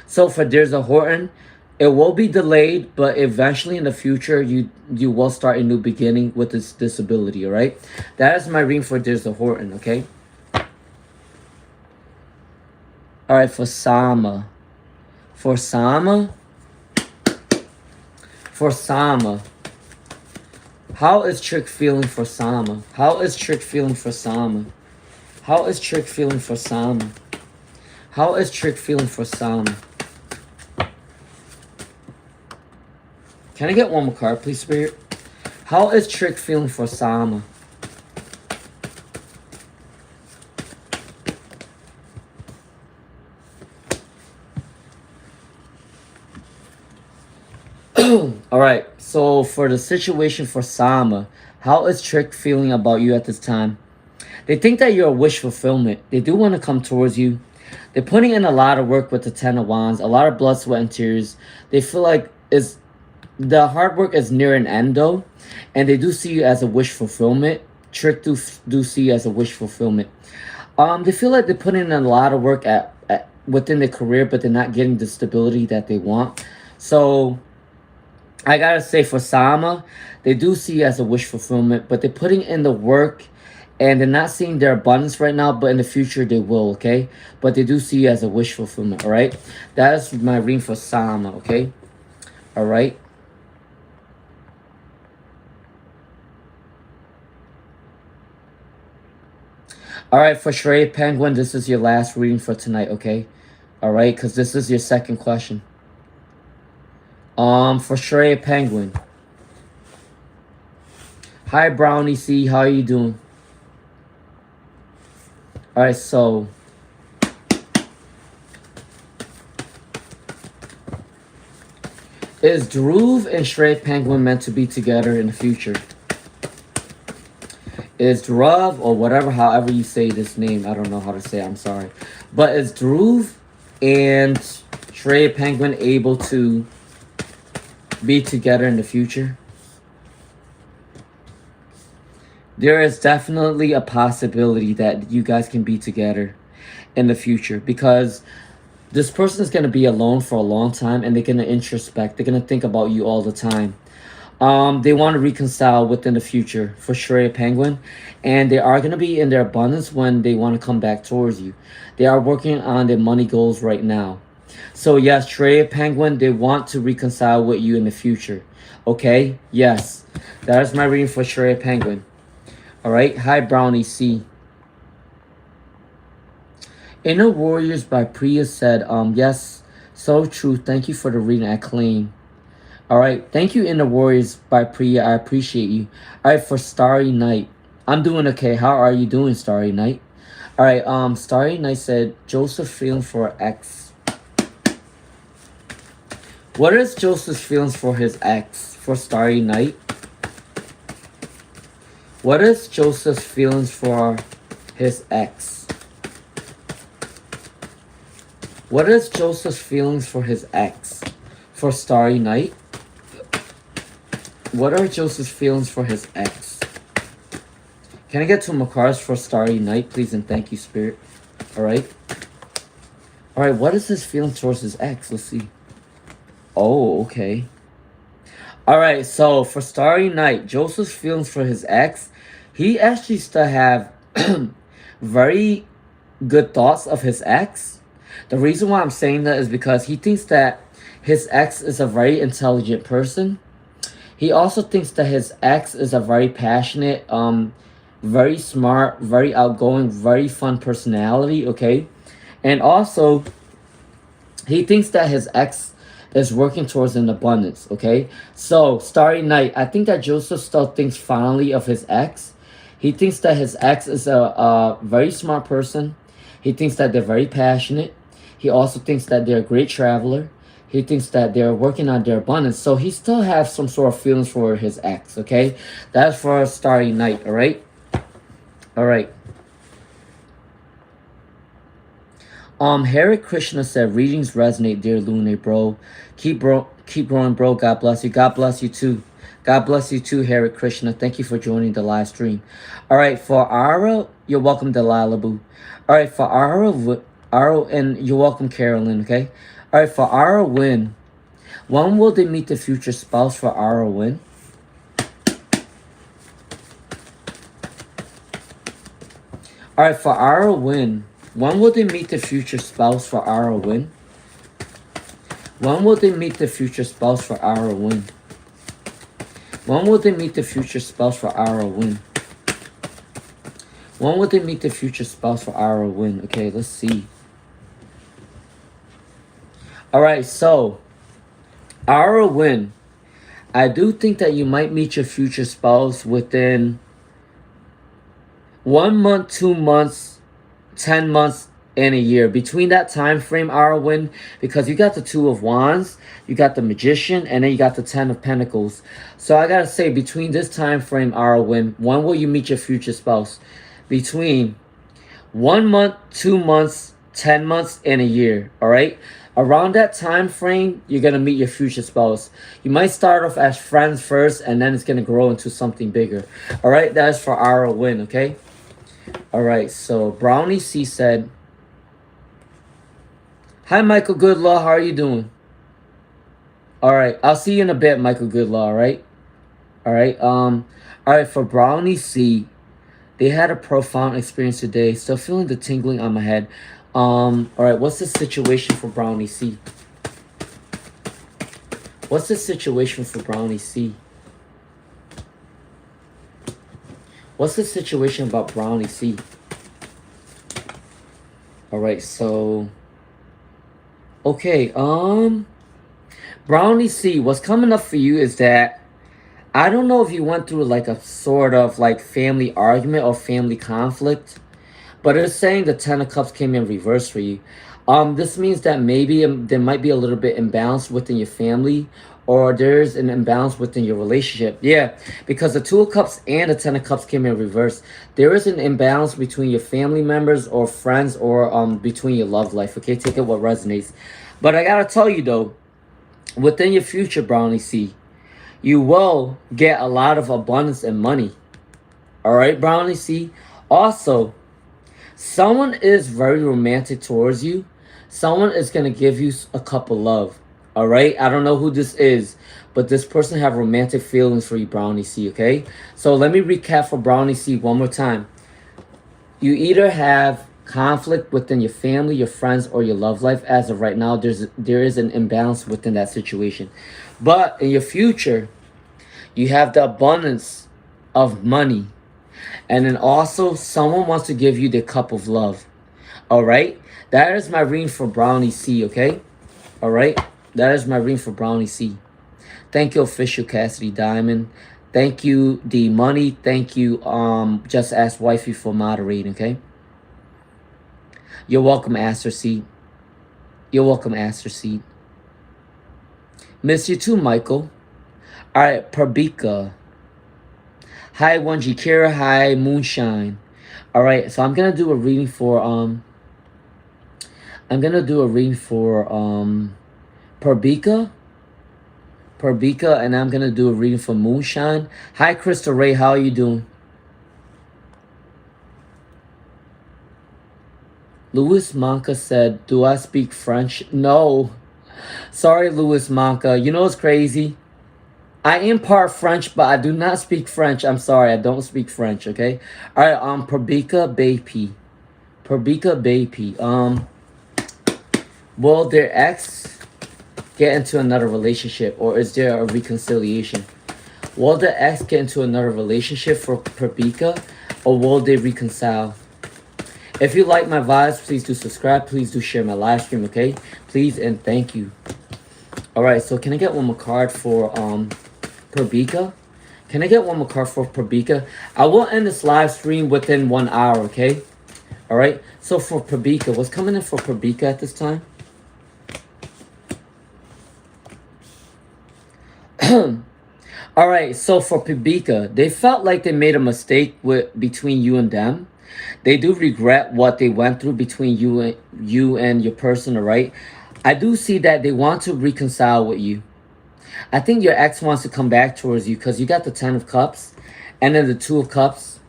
So for Dearza Horton, it will be delayed, but eventually in the future, you will start a new beginning with this disability, all right? That is my reading for Dearza Horton, okay? All right, for Sama. For Sama, how is Trick feeling for Sama? How is Trick feeling for Sama? How is Trick feeling for Sama? How is Trick feeling for Sama? Can I get one more card, please, Spirit? How is Trick feeling for Sama? All right, so for the situation for Sama, how is Trick feeling about you at this time? They think that you're a wish fulfillment. They do want to come towards you. They're putting in a lot of work with the Ten of Wands, a lot of blood, sweat, and tears. They feel like the hard work is near an end though, and they do see you as a wish fulfillment. Trick do see you as a wish fulfillment. They feel like they're putting in a lot of work at within their career, but they're not getting the stability that they want. So I gotta say for Sama, they do see you as a wish fulfillment, but they're putting in the work and they're not seeing their abundance right now, but in the future they will, okay? But they do see you as a wish fulfillment, all right? That is my reading for Sama, okay? All right? All right, for Shrey Penguin, this is your last reading for tonight, okay? All right, because this is your second question. For Shrey Penguin. Hi, Brownie C. How are you doing? All right, so is Dhruv and Shrey Penguin meant to be together in the future? Is Dhruv, or whatever, however you say this name, I don't know how to say it, I'm sorry. But is Dhruv and Shrey Penguin able to be together in the future? There is definitely a possibility that you guys can be together in the future because this person is going to be alone for a long time and they're going to introspect. They're going to think about you all the time. They want to reconcile within the future for Shrey Penguin, and they are going to be in their abundance when they want to come back towards you. They are working on their money goals right now. So yes, Shrey Penguin, they want to reconcile with you in the future. Okay? Yes. That is my reading for Shrey Penguin. Alright? Hi, Brownie C. Inner Warriors by Priya said, yes, so true. Thank you for the reading. I claim. Alright, thank you, Inner Warriors by Priya. I appreciate you. Alright, for Starry Night. I'm doing okay. How are you doing, Starry Night? Alright, Starry Night said, Joseph feeling for ex. What is Joseph's feelings for his ex? For Starry Night? What is Joseph's feelings for his ex? What is Joseph's feelings for his ex? For Starry Night? What are Joseph's feelings for his ex? Can I get two more cards for Starry Night, please? And thank you, Spirit. Alright. Alright, what is his feelings towards his ex? Let's see. Oh, okay. Alright, so for Starry Night, Joseph's feelings for his ex, he actually still have very good thoughts of his ex. The reason why I'm saying that is because he thinks that his ex is a very intelligent person. He also thinks that his ex is a very passionate, very smart, very outgoing, very fun personality, okay? And also, he thinks that his ex is working towards an abundance, okay? So, Starry Night, I think that Joseph still thinks fondly of his ex. He thinks that his ex is a very smart person. He thinks that they're very passionate. He also thinks that they're a great traveler. He thinks that they're working on their abundance. So he still has some sort of feelings for his ex, okay? That's for Starry Night, all right? All right. Hare Krishna said, readings resonate, dear Lune, bro. Keep growing, bro. God bless you. God bless you too. God bless you too, Hare Krishna. Thank you for joining the live stream. All right, for Ara, you're welcome, Delilah Boo. All right, for Ara, and you're welcome, Carolyn, okay? All right, for Ara Win, when will they meet the future spouse for Ara Win? All right, for Ara Win, when will they meet the future spouse for Ara Win? When will they meet the future spouse for Ara Win? When will they meet the future spouse for Ara Win? When will they meet the future spouse for Ara Win? Okay, let's see. All right, so Ara Win, I do think that you might meet your future spouse within 1 month, 2 months, 10 months, and a year. Between that time frame, Arwen, because you got the Two of Wands, you got the Magician, and then you got the Ten of Pentacles. So I gotta say, between this time frame, Arwen, when will you meet your future spouse? Between 1 month, 2 months, 10 months, and a year. All right. Around that time frame, you're gonna meet your future spouse. You might start off as friends first, and then it's gonna grow into something bigger. All right. That's for Arwen. Okay. All right. So Brownie C said, hi, Michael Goodlaw. How are you doing? All right. I'll see you in a bit, Michael Goodlaw. All right. All right. All right. For Brownie C, they had a profound experience today. Still feeling the tingling on my head. All right. What's the situation for Brownie C? What's the situation for Brownie C? What's the situation about Brownie C? All right. So, okay. Brownie C, what's coming up for you is that I don't know if you went through like a sort of like family argument or family conflict, but it's saying the Ten of Cups came in reverse for you. This means that maybe there might be a little bit imbalance within your family, or there's an imbalance within your relationship. Yeah, because the Two of Cups and the Ten of Cups came in reverse. There is an imbalance between your family members or friends, or between your love life. Okay, take it what resonates. But I gotta tell you though, within your future, Brownie C, you will get a lot of abundance and money. All right, Brownie C. Also, someone is very romantic towards you. Someone is going to give you a cup of love. All right? I don't know who this is, but this person have romantic feelings for you, Brownie C, okay? So let me recap for Brownie C one more time. You either have conflict within your family, your friends, or your love life. As of right now, there is an imbalance within that situation. But in your future, you have the abundance of money. And then also, someone wants to give you the cup of love. All right? That is my reading for Brownie C, okay? All right? That is my reading for Brownie C. Thank you, Official Cassidy Diamond. Thank you, D Money. Thank you, Just Ask Wifey, for moderating, okay? You're welcome, Aster Seed. You're welcome, Aster Seed. Miss you too, Michael. All right, Prabika. Hi, Wanji Kira. Hi, Moonshine. All right, so I'm gonna do a reading for Prabika. Perbika, and I'm gonna do a reading for Moonshine. Hi, Crystal Ray. How are you doing? Louis Manca said, "Do I speak French?" No. Sorry, Louis Manca. You know what's crazy? I am part French, but I do not speak French. I'm sorry, I don't speak French. Okay. All right. Perbika Bapi. Perbika Bapi. Will their ex get into another relationship, or is there a reconciliation? Will the ex get into another relationship for Perbika, or will they reconcile? If you like my vibes, please do subscribe. Please do share my live stream, okay? Please and thank you. All right, so can I get one more card for Perbika? Can I get one more card for Perbika? I will end this live stream within 1 hour, okay? All right, so for Perbika, what's coming in for Perbika at this time? All right, so for Perbika, they felt like they made a mistake between you and them. They do regret what they went through between you and your person, all right? I do see that they want to reconcile with you. I think your ex wants to come back towards you because you got the 10 of Cups and then the 2 of Cups,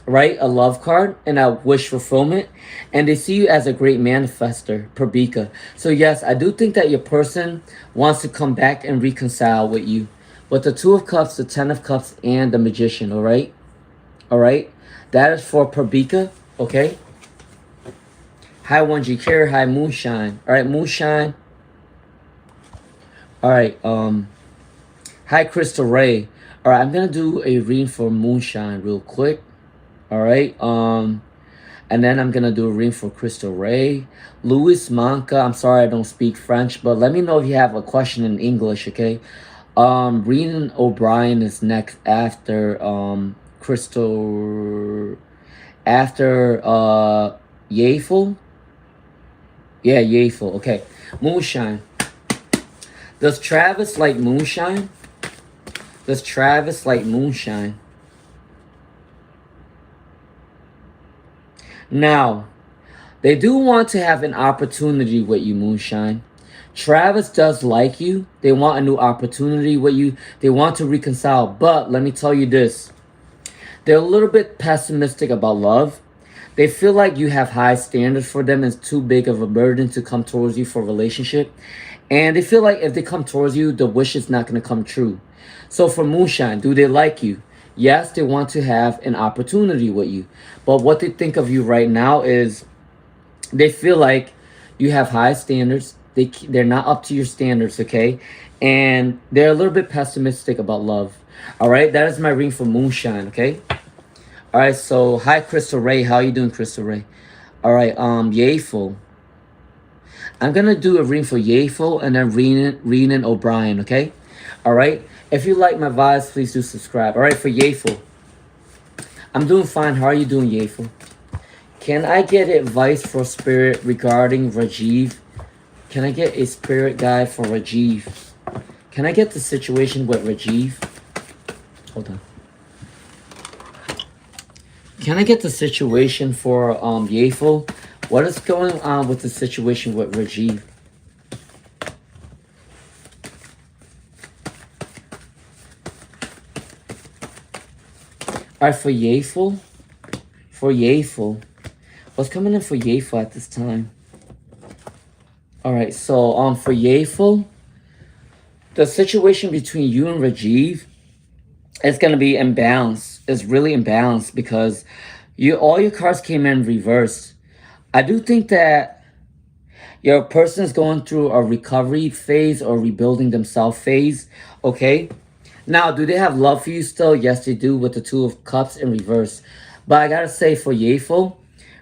right? A love card and a wish fulfillment. And they see you as a great manifester, Perbika. So yes, I do think that your person wants to come back and reconcile with you. With the 2 of Cups, the 10 of Cups, and the Magician, all right? All right? That is for Perbika, okay? Hi, 1G Care. Hi, Moonshine. All right, Moonshine. All right, hi, Crystal Ray. All right, I'm going to do a reading for Moonshine real quick. All right, and then I'm going to do a reading for Crystal Ray. Louis Manca, I'm sorry I don't speak French, but let me know if you have a question in English, okay? Renan O'Brien is next after, Crystal, after, Yafel? Yeah, Yafel, okay. Moonshine. Does Travis like Moonshine? Does Travis like Moonshine? Now, they do want to have an opportunity with you, Moonshine. Travis does like you. They want a new opportunity with you. They want to reconcile. But let me tell you this. They're a little bit pessimistic about love. They feel like you have high standards for them. It's too big of a burden to come towards you for a relationship. And they feel like if they come towards you, the wish is not going to come true. So for Moonshine, do they like you? Yes, they want to have an opportunity with you. But what they think of you right now is they feel like you have high standards. They're not up to your standards, okay? And they're a little bit pessimistic about love. All right, that is my ring for Moonshine, okay? All right, so hi, Crystal Ray. How you doing, Crystal Ray? All right, Yafel. I'm going to do a reading for Yafel and then Renan O'Brien, okay? All right? If you like my vibes, please do subscribe. All right, for Yafel. I'm doing fine. How are you doing, Yafel? Can I get advice for spirit regarding Rajiv? Can I get a spirit guide for Rajiv? Can I get the situation with Rajiv? Hold on. Can I get the situation for Yafel? What is going on with the situation with Rajiv? All right, for Yafel. For Yafel. What's coming in for Yafel at this time? All right, so for Yafel, the situation between you and Rajiv is going to be imbalanced. It's really imbalanced because all your cards came in reversed. I do think that your person is going through a recovery phase or rebuilding themselves phase, okay? Now, do they have love for you still? Yes, they do with the 2 of Cups in reverse. But I gotta say for Yafel,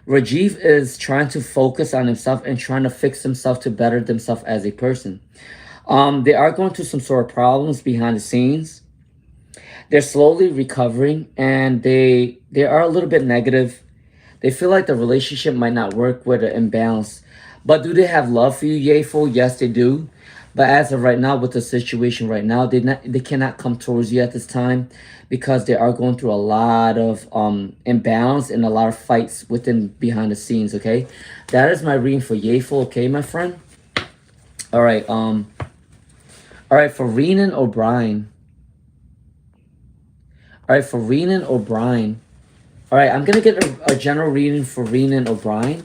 Rajiv is trying to focus on himself and trying to fix himself to better themselves as a person. They are going through some sort of problems behind the scenes. They're slowly recovering and they are a little bit negative. They feel like the relationship might not work with an imbalance. But do they have love for you, Yafel? Yes, they do. But as of right now, with the situation right now, they cannot come towards you at this time because they are going through a lot of imbalance and a lot of fights behind the scenes, okay? That is my reading for Yafel, okay, my friend? All right, All right, for Renan O'Brien. All right, for Renan O'Brien. All right, I'm gonna get a general reading for Renan O'Brien.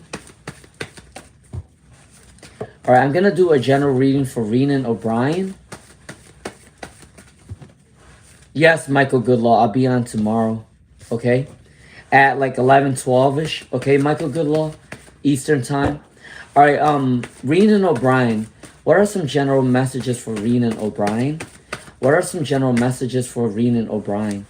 All right, I'm gonna do a general reading for Renan O'Brien. Yes, Michael Goodlaw, I'll be on tomorrow. Okay, at like 11:12ish. Okay, Michael Goodlaw, Eastern time. All right, Renan O'Brien. What are some general messages for Renan O'Brien? What are some general messages for Renan O'Brien?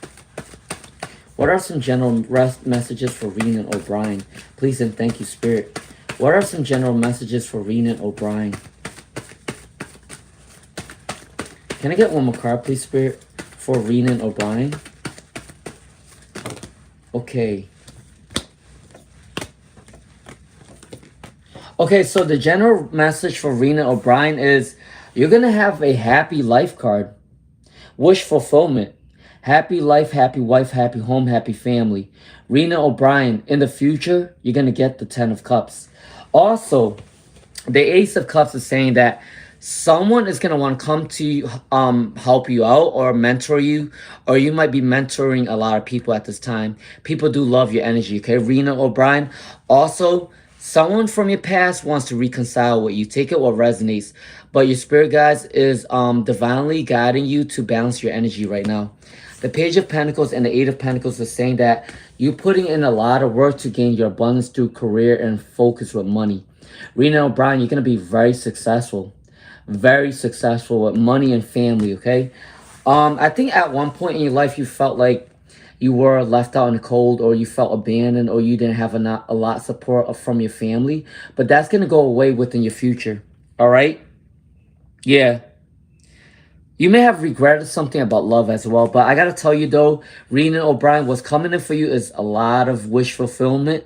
What are some general messages for Renan O'Brien? Please and thank you, Spirit. What are some general messages for Renan O'Brien? Can I get one more card, please, Spirit, for Renan O'Brien? Okay. Okay, so the general message for Renan O'Brien is you're going to have a happy life card. Wish fulfillment. Happy life, happy wife, happy home, happy family. Renan O'Brien, in the future, you're going to get the 10 of Cups. Also, the Ace of Cups is saying that someone is going to want to come to you, help you out or mentor you, or you might be mentoring a lot of people at this time. People do love your energy, okay? Renan O'Brien. Also, someone from your past wants to reconcile with you. Take it what resonates. But your spirit guides is divinely guiding you to balance your energy right now. The Page of Pentacles and the Eight of Pentacles is saying that you're putting in a lot of work to gain your abundance through career and focus with money. Renan O'Brien, you're going to be very successful. Very successful with money and family, okay? I think at one point in your life you felt like you were left out in the cold, or you felt abandoned, or you didn't have a lot of support from your family. But that's going to go away within your future, all right? Yeah. You may have regretted something about love as well, but I gotta tell you though, Renan O'Brien, what's coming in for you is a lot of wish fulfillment,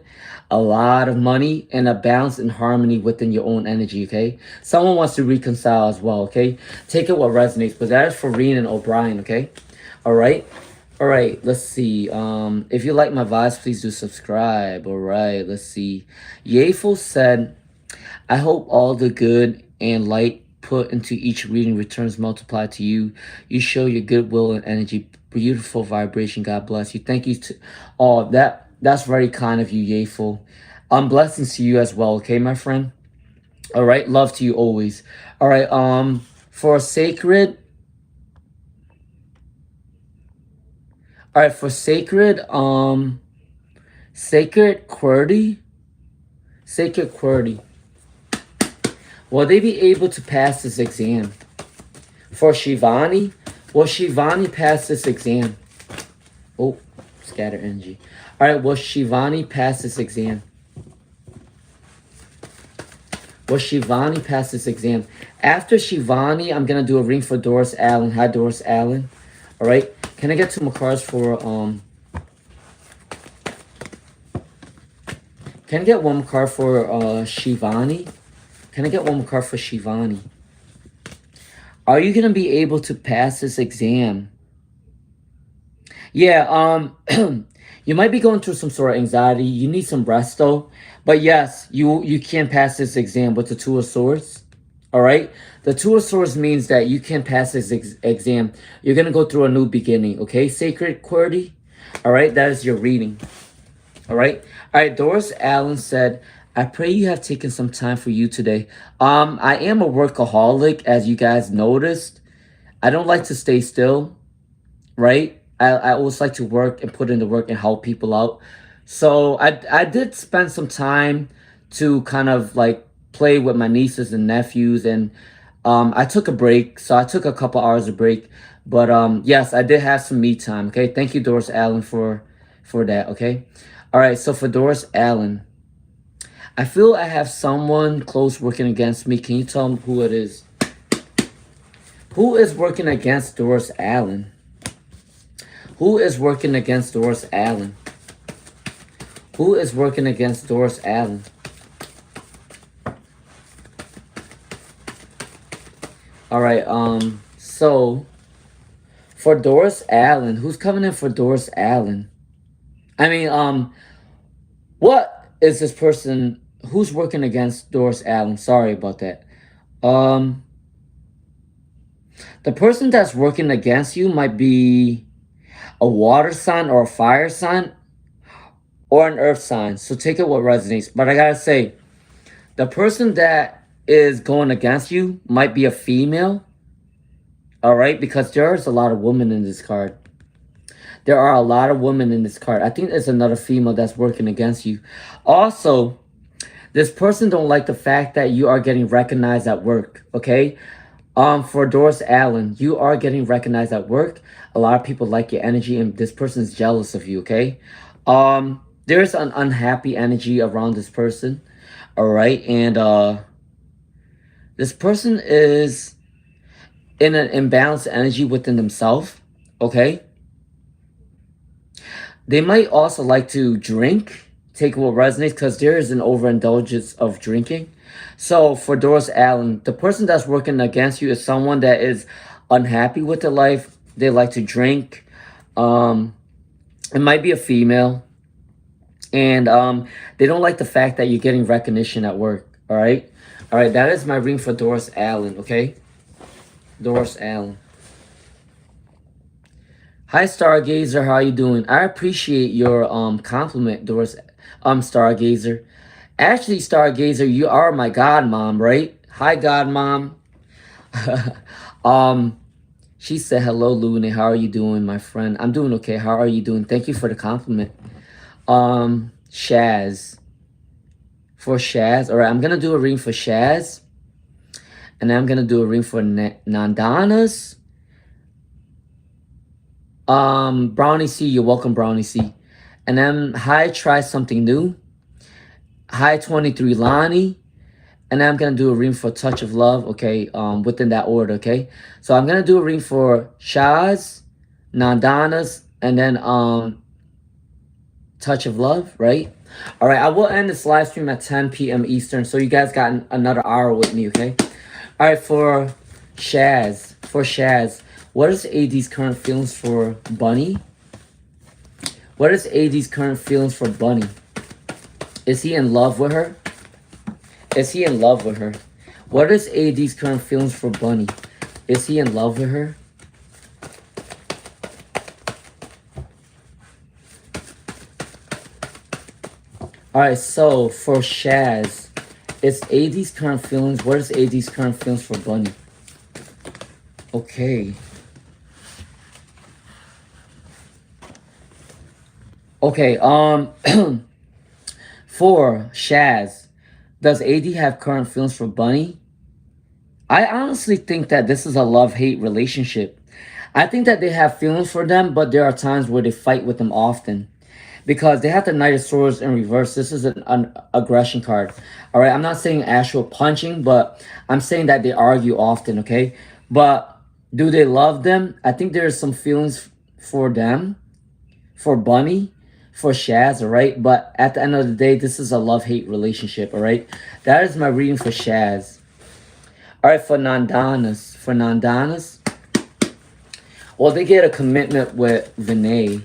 a lot of money, and a balance and harmony within your own energy, okay? Someone wants to reconcile as well, okay? Take it what resonates, but that is for Renan O'Brien, okay? All right? All right, let's see. If you like my vibes, please do subscribe. All right, let's see. Yefo said, I hope all the good and light put into each reading returns multiplied to you. You show your goodwill and energy. Beautiful vibration. God bless you. Thank you to all that's very kind of you, Yeful. Blessings to you as well, okay, my friend? All right, love to you always. All right, for sacred. All right, for sacred, sacred QWERTY. Sacred QWERTY. Will they be able to pass this exam? For Shivani, will Shivani pass this exam? Oh, scatter energy. All right, will Shivani pass this exam? Will Shivani pass this exam? After Shivani, I'm going to do a ring for Doris Allen. Hi, Doris Allen. All right. Can I get two more cards for, can I get one more card for Shivani? Can I get one more card for Shivani? Are you going to be able to pass this exam? Yeah, you might be going through some sort of anxiety. You need some rest, though. But yes, you can pass this exam with the Two of Swords. All right? The Two of Swords means that you can pass this exam. You're going to go through a new beginning, okay? Sacred QWERTY. All right? That is your reading. All right? All right, Doris Allen said, I pray you have taken some time for you today. I am a workaholic, as you guys noticed. I don't like to stay still, right? I always like to work and put in the work and help people out. So I did spend some time to kind of like play with my nieces and nephews, and I took a break. So I took a couple hours of break. But yes, I did have some me time, okay? Thank you, Doris Allen, for that, okay? All right, so for Doris Allen, I feel I have someone close working against me. Can you tell me who it is? Who is working against Doris Allen? Who is working against Doris Allen? Who is working against Doris Allen? All right, so for Doris Allen, who's coming in for Doris Allen? I mean, what is this person who's working against Doris Allen? Sorry about that. Um, The person that's working against you might be a water sign or a fire sign or an earth sign. So take it what resonates. But I gotta say, the person that is going against you might be a female. All right, because there's a lot of women in this card. There are a lot of women in this card. I think there's another female that's working against you. Also, this person don't like the fact that you are getting recognized at work, okay? For Doris Allen, you are getting recognized at work. A lot of people like your energy, and this person's jealous of you, okay? There's an unhappy energy around this person, all right? And this person is in an imbalanced energy within themselves, okay? They might also like to drink, take what resonates, because there is an overindulgence of drinking. So for Doris Allen, the person that's working against you is someone that is unhappy with their life. They like to drink. It might be a female. And they don't like the fact that you're getting recognition at work. All right? All right, that is my ring for Doris Allen, okay? Doris Allen. Hi, Stargazer. How you doing? I appreciate your compliment, Doris. Stargazer. Actually, Stargazer, you are my godmom, right? Hi, godmom. She said, hello, Luna. How are you doing, my friend? I'm doing okay. How are you doing? Thank you for the compliment. Shaz. For Shaz. All right, I'm going to do a ring for Shaz. And I'm going to do a ring for Nandanas. Brownie C, you're welcome, Brownie C. And then hi, try something new. Hi, 23 Lonnie. And I'm gonna do a ring for Touch of Love, okay? Within that order, okay? So I'm gonna do a ring for Shaz, Nandanas, and then Touch of Love, right? All right, I will end this live stream at 10 p.m. Eastern, so you guys got another hour with me, okay? All right, for Shaz, what is AD's current feelings for Bunny? What is AD's current feelings for Bunny? Is he in love with her? Is he in love with her? What is AD's current feelings for Bunny? Is he in love with her? Alright, so for Shaz, it's AD's current feelings. What is AD's current feelings for Bunny? Okay. Okay, for Shaz, does AD have current feelings for Bunny? I honestly think that this is a love-hate relationship. I think that they have feelings for them, but there are times where they fight with them often. Because they have the Knight of Swords in reverse. This is an aggression card. All right, I'm not saying actual punching, but I'm saying that they argue often, okay? But do they love them? I think there is some feelings for them, for Bunny, for Shaz, all right? But at the end of the day, this is a love-hate relationship, all right? That is my reading for Shaz. All right, for Nandanas, well, they get a commitment with Vinay.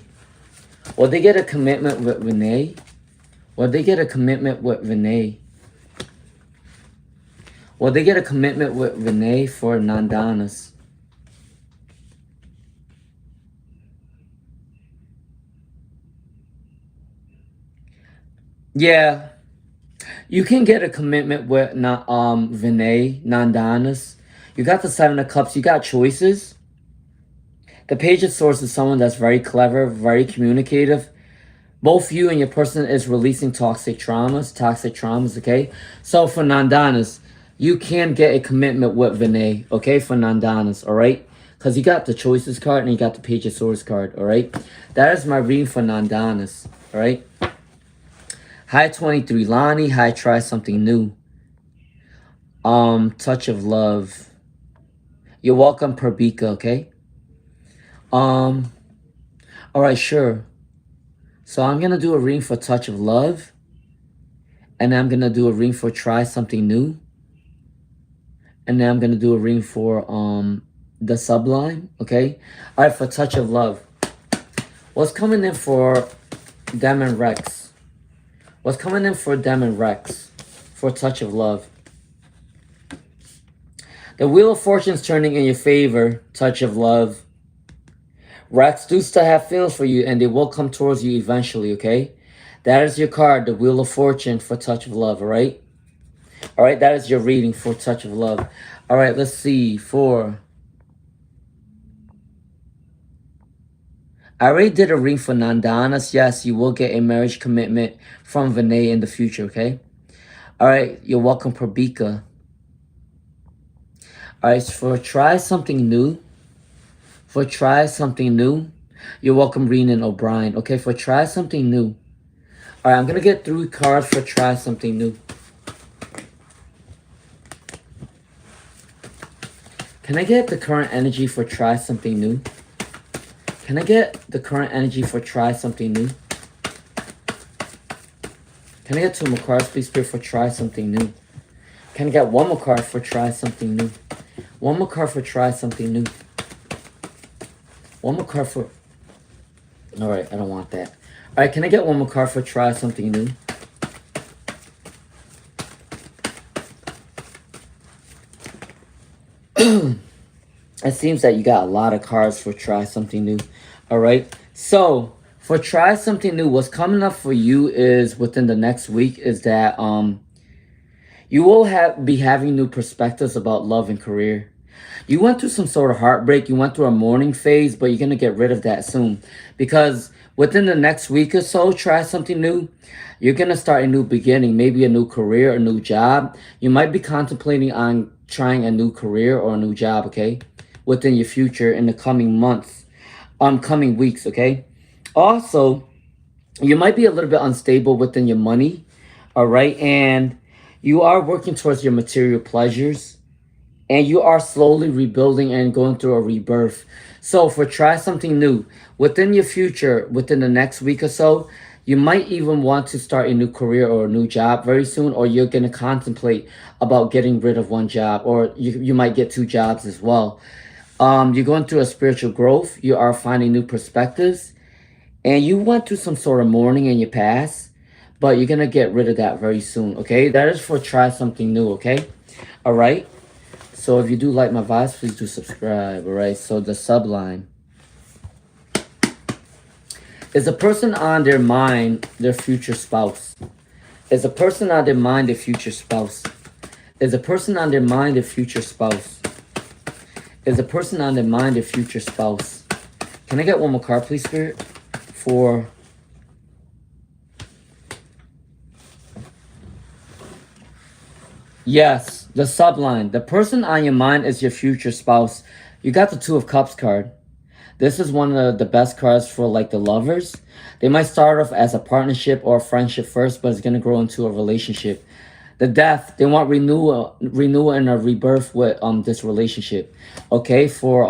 Well, they get a commitment with Vinay. Well, they get a commitment with Vinay. Well, they get a commitment with Vinay for Nandanas. Yeah, you can get a commitment with Vinay, Nandanas. You got the Seven of Cups. You got choices. The Page of Swords is someone that's very clever, very communicative. Both you and your person is releasing toxic traumas, okay? So for Nandanas, you can get a commitment with Vinay, okay? For Nandanas, all right? Because you got the Choices card and you got the Page of Swords card, all right? That is my reading for Nandanas, all right? Hi, 23 Lonnie. Hi, try something new. Touch of Love. You're welcome, Perbika, okay? All right, sure. So I'm going to do a reading for Touch of Love. And then I'm going to do a reading for Try Something New. And then I'm going to do a reading for The Sublime, okay? All right, for Touch of Love. What's coming in for Demon Rex? What's coming in for Demon Rex? For Touch of Love. The Wheel of Fortune's turning in your favor. Touch of love. Rats do still have feelings for you, and they will come towards you eventually, okay? That is your card, the Wheel of Fortune for Touch of Love, alright? Alright, that is your reading for Touch of Love. Alright, let's see. I already did a reading for Nandanas. Yes, you will get a marriage commitment from Vinay in the future, okay? Alright, you're welcome, Prabika. Alright, for Try Something New. For Try Something New, you're welcome, Renan O'Brien. Okay, for Try Something New. Alright, I'm going to get 3 cards for Try Something New. Can I get the current energy for Try Something New? Can I get the current energy for Try Something New? Can I get 2 more cards, please, Spirit, for Try Something New? Can I get 1 more card for Try Something New? 1 more card for Try Something New. 1 more card for... Alright, I don't want that. Alright, can I get 1 more card for Try Something New? It seems that you got a lot of cards for Try Something New. Alright, so for Try Something New, what's coming up for you is within the next week is that you will be having new perspectives about love and career. You went through some sort of heartbreak. You went through a mourning phase, but you're going to get rid of that soon. Because within the next week or so, Try Something New, you're going to start a new beginning, maybe a new career, a new job. You might be contemplating on trying a new career or a new job, okay? Within your future in the coming months, coming weeks, okay? Also, you might be a little bit unstable within your money, all right? And you are working towards your material pleasures. And you are slowly rebuilding and going through a rebirth. So for Try Something New, within your future, within the next week or so, you might even want to start a new career or a new job very soon, or you're going to contemplate about getting rid of one job, or you might get 2 jobs as well. You're going through a spiritual growth. You are finding new perspectives. And you went through some sort of mourning in your past, but you're going to get rid of that very soon, okay? That is for Try Something New, okay? All right? So if you do like my vibes, please do subscribe, alright? So the subline. Is a person on their mind their future spouse? Is a person on their mind their future spouse? Is a person on their mind their future spouse? Is a person on their mind their future spouse? Can I get 1 more card, please, Spirit? For... Yes, the subline. The person on your mind is your future spouse. You got the 2 of Cups card. This is one of the best cards for like the lovers. They might start off as a partnership or a friendship first, but it's going to grow into a relationship. The Death, they want renewal and a rebirth with this relationship. Okay, for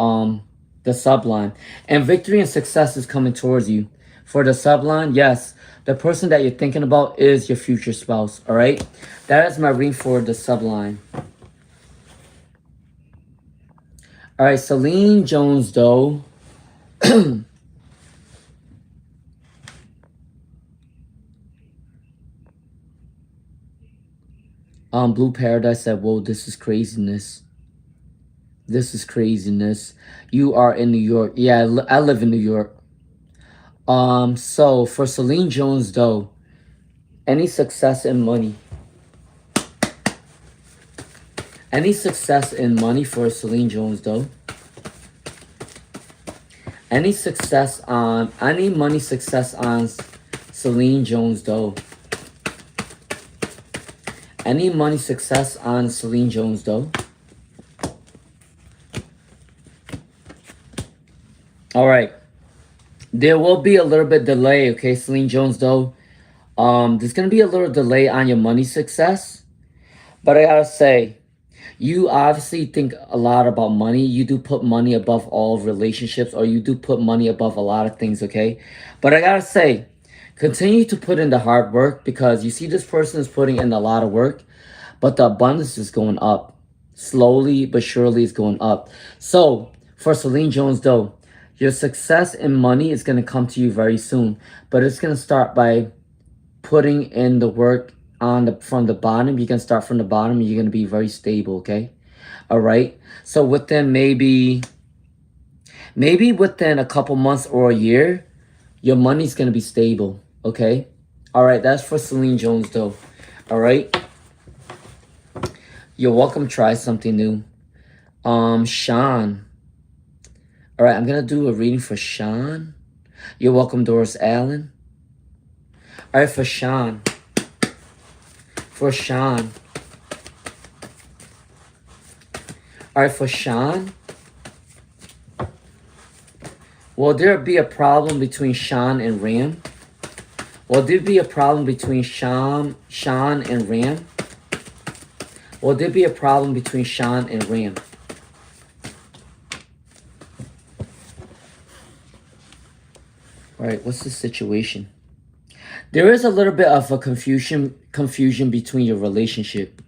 the subline. And victory and success is coming towards you. For the subline, yes, the person that you're thinking about is your future spouse, all right? That is my reading for the subline. All right, Celine Jones Doe. Blue Paradise said, whoa, this is craziness. This is craziness. You are in New York. Yeah, I live in New York. So for Celine Jones Doe, any success in money? Any success in money for Celine Jones Doe? Any money success on Celine Jones Doe? Any money success on Celine Jones Doe? All right. There will be a little bit delay, okay, Celine Jones Doe. There's going to be a little delay on your money success. But I gotta say, you obviously think a lot about money. You do put money above all relationships, or you do put money above a lot of things, okay? But I gotta say, continue to put in the hard work, because you see this person is putting in a lot of work, but the abundance is going up. Slowly but surely is going up. So for Celine Jones Doe, your success in money is going to come to you very soon, but it's going to start by putting in the work from the bottom. You can start from the bottom and you're going to be very stable, okay? All right. So within maybe within a couple months or a year, your money's gonna be stable. Okay. All right. That's for Celine Jones though. All right. You're welcome. Try something new. Sean. All right. I'm gonna do a reading for Sean. You're welcome, Doris Allen. All right, for Sean. For Sean. All right, for Sean. Will there be a problem between Sean and Ram? Will there be a problem between Sean and Ram? Will there be a problem between Sean and Ram? All right, what's the situation? There is a little bit of a confusion between your relationship.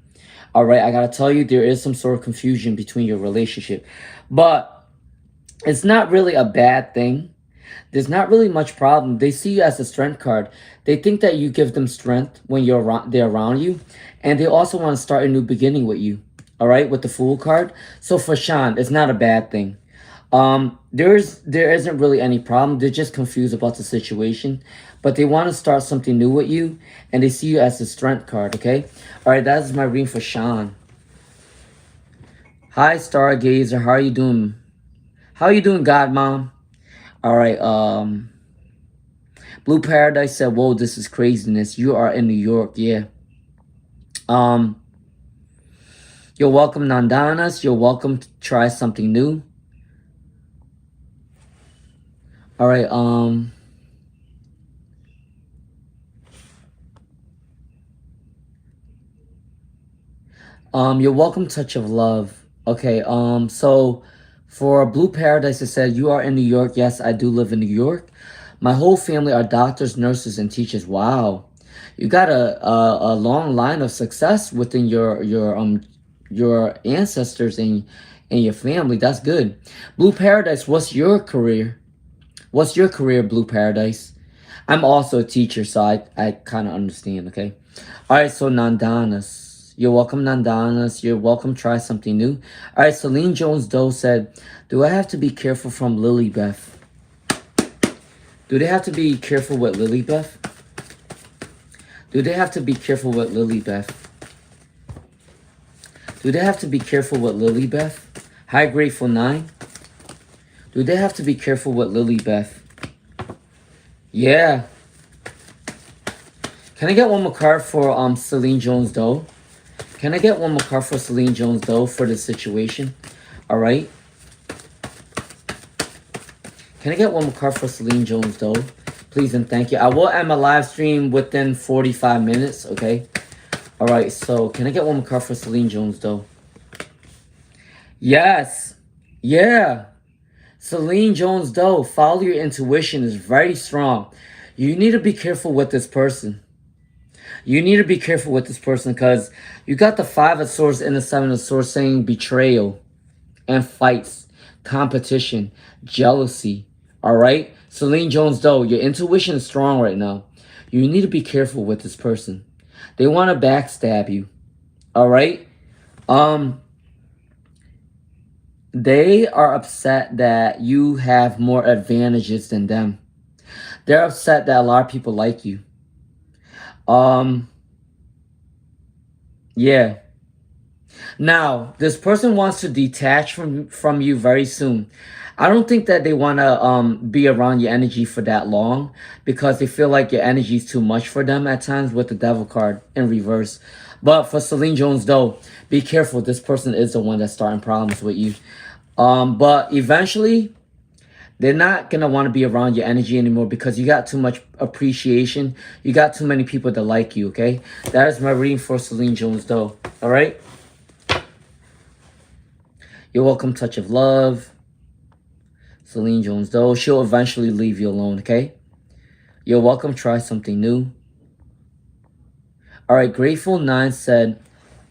All right, I gotta tell you, there is some sort of confusion between your relationship, but it's not really a bad thing. There's not really much problem. They see you as a strength card. They think that you give them strength when they're around you, and they also want to start a new beginning with you. All right, with the Fool card. So for Sean, it's not a bad thing. There isn't really any problem. They're just confused about the situation, but they want to start something new with you, and they see you as a strength card. Okay, all right. That is my reading for Sean. Hi, Stargazer. How are you doing? How are you doing, God Mom? All right. Blue Paradise said, "Whoa, this is craziness. You are in New York, yeah." Um, you're welcome, Nandanas. You're welcome to try something new. All right. You're welcome, Touch of Love. Okay. So for Blue Paradise, it said, "You are in New York." Yes, I do live in New York. My whole family are doctors, nurses, and teachers. Wow, you got a long line of success within your ancestors and your family. That's good. Blue Paradise, what's your career? What's your career, Blue Paradise? I'm also a teacher, so I kind of understand. Okay. All right. So Nandanas, you're welcome, Nandanas. You're welcome. Try something new. All right. Celine Jones Doe said, "Do I have to be careful from Lily Beth?" Do they have to be careful with Lily Beth? Do they have to be careful with Lily Beth? Do they have to be careful with Lily Beth? Hi, Grateful 9. Do they have to be careful with Lily Beth? Yeah. Can I get one more card for Celine Jones Doe? Can I get one more card for Celine Jones Doe for the situation? All right. Can I get one more card for Celine Jones Doe? Please and thank you. I will end my live stream within 45 minutes, okay? All right, so can I get one more card for Celine Jones Doe? Yes. Yeah. Celine Jones Doe, follow your intuition is very strong. You need to be careful with this person. You need to be careful with this person because you got the 5 of Swords and the 7 of Swords saying betrayal and fights, competition, jealousy. All right? Celine Jones Doe, your intuition is strong right now. You need to be careful with this person. They want to backstab you. All right? They are upset that you have more advantages than them. They're upset that a lot of people like you. Yeah. Now, this person wants to detach from you very soon. I don't think that they want to be around your energy for that long because they feel like your energy is too much for them at times with the Devil card in reverse. But for Celine Jones Doe, be careful. This person is the one that's starting problems with you. But eventually, they're not going to want to be around your energy anymore because you got too much appreciation. You got too many people that like you, okay? That is my reading for Celine Jones Doe, all right? You're welcome, Touch of Love. Celine Jones Doe. She'll eventually leave you alone, okay? You're welcome. Try something new. All right, Grateful 9 said,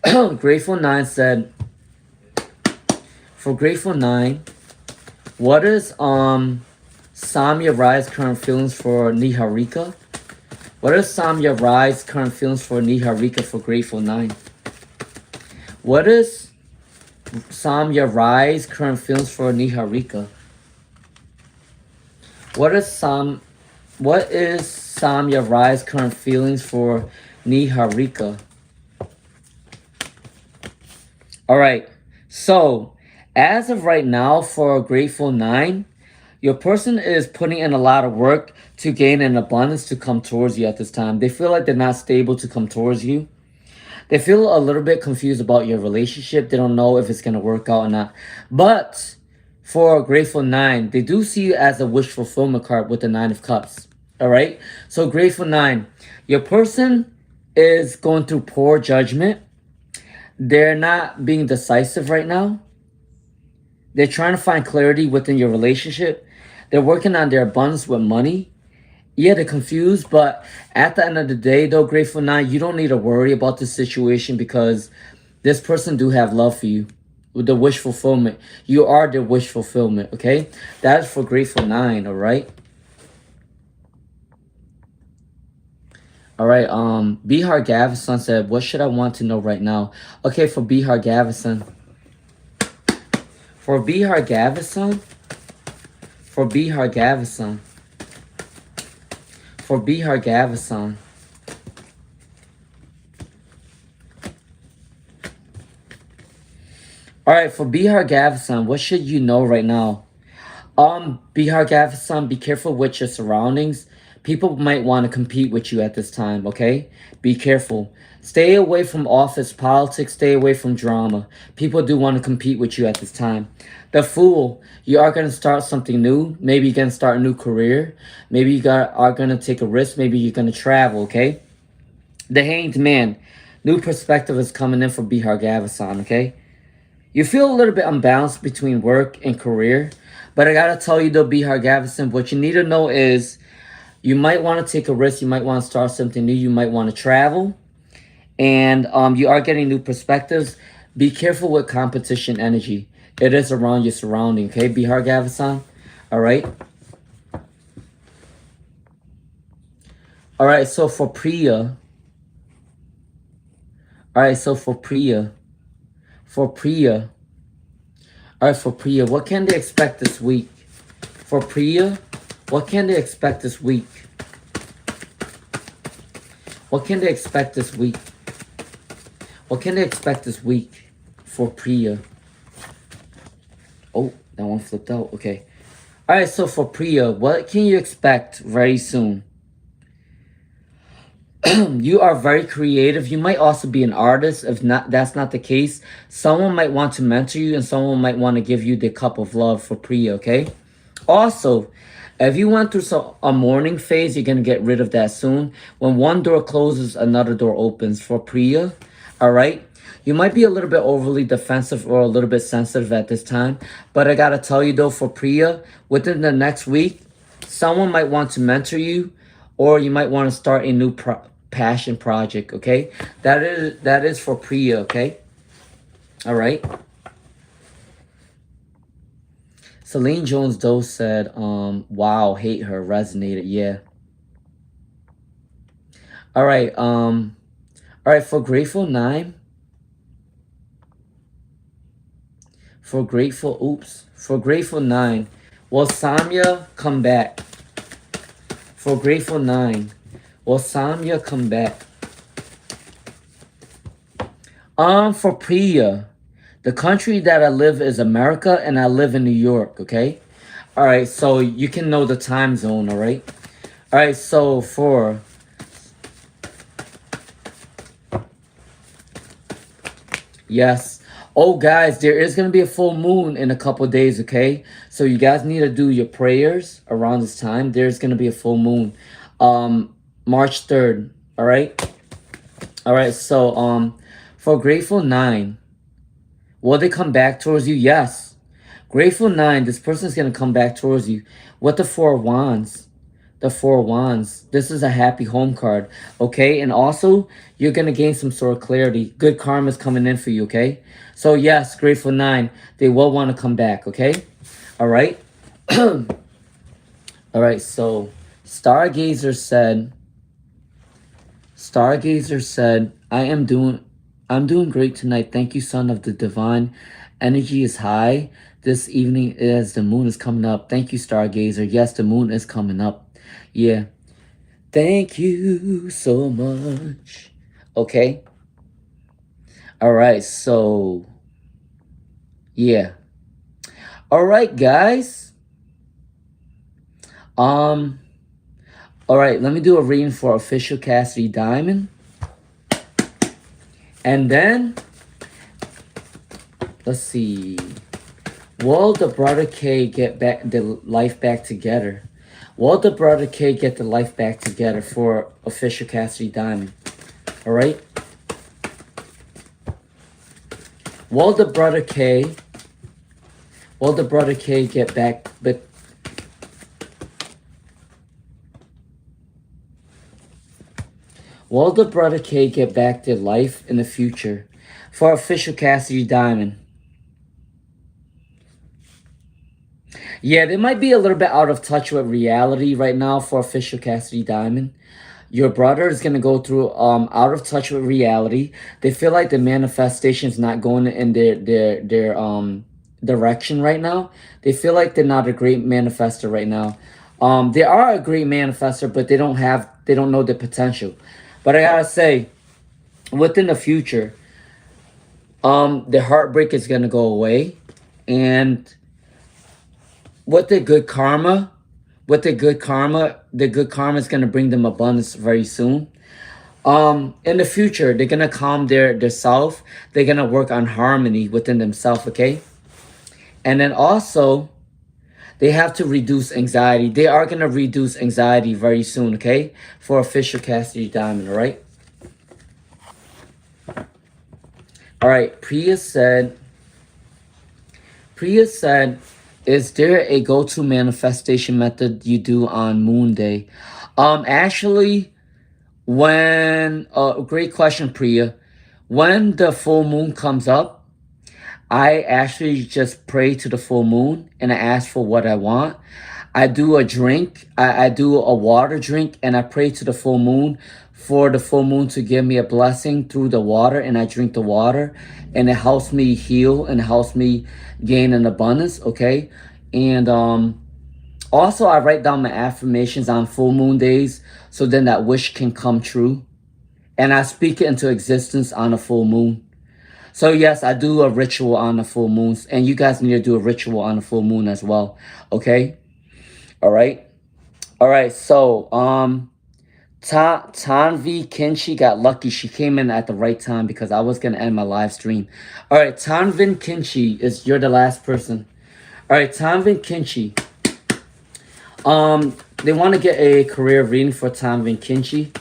Grateful 9 said, for Grateful 9, what is Samya Rai's current feelings for Niharika? What is Samya Rai's current feelings for Niharika for Grateful 9? What is Samya Rise current feelings for Niharika? What is Samya Rise current feelings for Niharika? All right. So, as of right now, for a Grateful 9, your person is putting in a lot of work to gain an abundance to come towards you at this time. They feel like they're not stable to come towards you. They feel a little bit confused about your relationship. They don't know if it's going to work out or not. But for a Grateful 9, they do see you as a wish fulfillment card with the 9 of Cups. All right? So, Grateful 9, your person is going through poor judgment. They're not being decisive right now. They're trying to find clarity within your relationship. They're working on their abundance with money. Yeah, they're confused, but at the end of the day, though, Grateful 9, you don't need to worry about this situation because this person do have love for you. With the wish fulfillment. You are the wish fulfillment, okay? That is for Grateful 9, all right? All right, Bihar Gavison said, what should I want to know right now? Okay, for Bihar Gavison. For Bihar Gavison. For Bihar Gavison. For Bihar Gavison. All right, for Bihar Gavison, what should you know right now? Bihar Gavison, be careful with your surroundings. People might want to compete with you at this time, okay? Be careful. Stay away from office politics. Stay away from drama. People do want to compete with you at this time. The Fool, you are going to start something new. Maybe you're going to start a new career. Maybe you are going to take a risk. Maybe you're going to travel, okay? The Hanged Man, new perspective is coming in for Bihar Gavison, okay? You feel a little bit unbalanced between work and career. But I gotta tell you though, Bihar Gavison, what you need to know is you might want to take a risk. You might want to start something new. You might want to travel. And you are getting new perspectives. Be careful with competition energy. It is around your surrounding, okay, Bihar Gavison? All right? All right, so for Priya. All right, so for Priya. For Priya. All right, for Priya, what can they expect this week? For Priya, what can they expect this week? What can they expect this week? What can they expect this week for Priya? Oh, that one flipped out. Okay. All right, so for Priya, what can you expect very soon? You are very creative. You might also be an artist. If not, that's not the case. Someone might want to mentor you and someone might want to give you the cup of love for Priya, okay? Also, if you went through a mourning phase, you're going to get rid of that soon. When one door closes, another door opens for Priya, all right? You might be a little bit overly defensive or a little bit sensitive at this time. But I got to tell you, though, for Priya, within the next week, someone might want to mentor you or you might want to start a new passion project, okay? That is for Priya, okay? All right? Celine Jones Doe said, wow, hate her, resonated, yeah. All right, for Grateful 9. For Grateful 9, will Samya come back? For Grateful 9, will Samya come back? For Priya, the country that I live is America and I live in New York, okay? All right, so you can know the time zone, all right? All right, so for... Yes. Oh, guys, there is going to be a full moon in a couple days, okay? So you guys need to do your prayers around this time. There's going to be a full moon. March 3rd, all right? All right, so for Grateful 9, will they come back towards you? Yes. Grateful 9, this person is going to come back towards you. What the 4 of Wands? The 4 of Wands. This is a happy home card, okay? And also, you're going to gain some sort of clarity. Good karma is coming in for you, okay? So, yes, Grateful 9, they will want to come back, okay? All right? All right, so Stargazer said, I am doing I'm doing great tonight. Thank you, son of the divine. Energy is high this evening as the moon is coming up. Thank you, stargazer. Yes, the moon is coming up. Yeah. Thank you so much. Okay. All right. So, yeah. All right, guys. Um, all right, let me do a reading for official Cassidy Diamond. And then let's see. Will the brother K get back the life back together? Will the brother K get the life back together for official Cassidy Diamond? All right. Will the brother K? Will the brother K get back? But will the brother K get back their life in the future for official Cassidy Diamond? Yeah, they might be a little bit out of touch with reality right now for official Cassidy Diamond. Your brother is gonna go through out of touch with reality. They feel like the manifestation is not going in their direction right now. They feel like they're not a great manifester right now. They are a great manifester, but they don't know the potential. But I gotta say, within the future, the heartbreak is gonna go away, and with the good karma, the good karma is gonna bring them abundance very soon. In the future, they're gonna calm their self. They're gonna work on harmony within themselves, okay? And then also, they have to reduce anxiety. They are gonna reduce anxiety very soon, okay? For official Cassidy Diamond, all right? All right, Priya said, is there a go-to manifestation method you do on Moon Day? Actually, great question, Priya. When the full moon comes up, I actually just pray to the full moon and I ask for what I want. I do a drink, I do a water drink, and I pray to the full moon for the full moon to give me a blessing through the water, and I drink the water, and it helps me heal and helps me gain an abundance, okay? And also I write down my affirmations on full moon days so then that wish can come true. And I speak it into existence on a full moon. So yes, I do a ritual on the full moons, and you guys need to do a ritual on the full moon as well. Okay? All right. All right. So Tanvi Kinchi got lucky. She came in at the right time because I was gonna end my live stream. All right, Tanvin Kinchi you're the last person. All right, Tanvin Kinchi. They want to get a career reading for Tanvin Kinchi.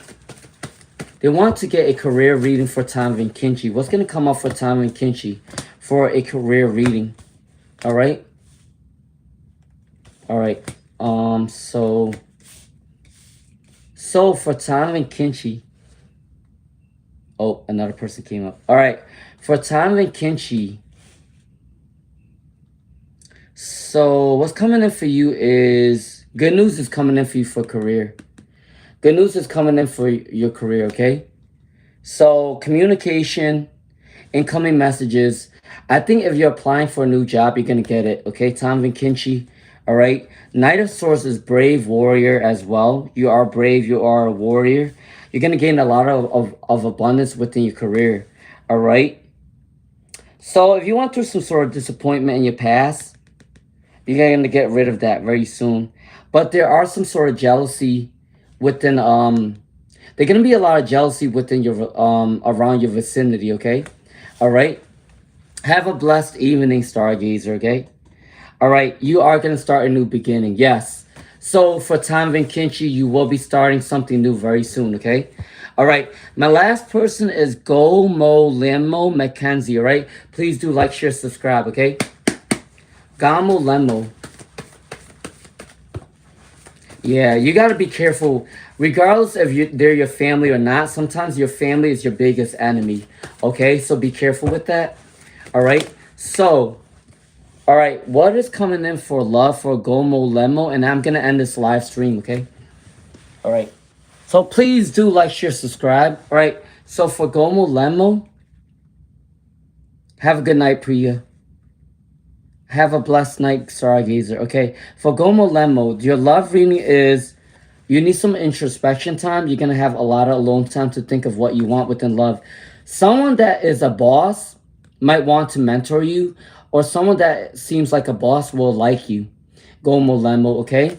They want to get a career reading for Tanvin Kinchi. What's gonna come up for Tanvin Kinchi for a career reading? All right. All right. So for Tanvin Kinchi. Oh, another person came up. All right. For Tanvin Kinchi. So what's coming in for you is good news is coming in for you for career. Good news is coming in for your career, okay? So communication, incoming messages. I think if you're applying for a new job, you're going to get it, okay? Tanvin Kinchi, all right? Knight of Swords is brave warrior as well. You are brave. You are a warrior. You're going to gain a lot of abundance within your career, all right? So if you went through some sort of disappointment in your past, you're going to get rid of that very soon. But there are some sort of jealousy within, there's going to be a lot of jealousy within your, around your vicinity, okay? All right? Have a blessed evening, Stargazer, okay? All right, you are going to start a new beginning, yes. So for Tanvin Kinchi, you will be starting something new very soon, okay? All right, my last person is Gomo Lemo Mackenzie, all right? Please do like, share, subscribe, okay? Gamo Lemo. Yeah, you got to be careful. Regardless if they're your family or not, sometimes your family is your biggest enemy, okay? So be careful with that, all right? So, all right, what is coming in for love for Gomo Lemo? And I'm going to end this live stream, okay? All right. So please do like, share, subscribe, all right? So for Gomo Lemo, Have a good night, Priya. Have a blessed night, Stargazer. Okay, for Gomo Lemo, your love reading is you need some introspection time. You're gonna have a lot of alone time to think of what you want within love. Someone that is a boss might want to mentor you, or someone that seems like a boss will like you. Gomo Lemo, okay?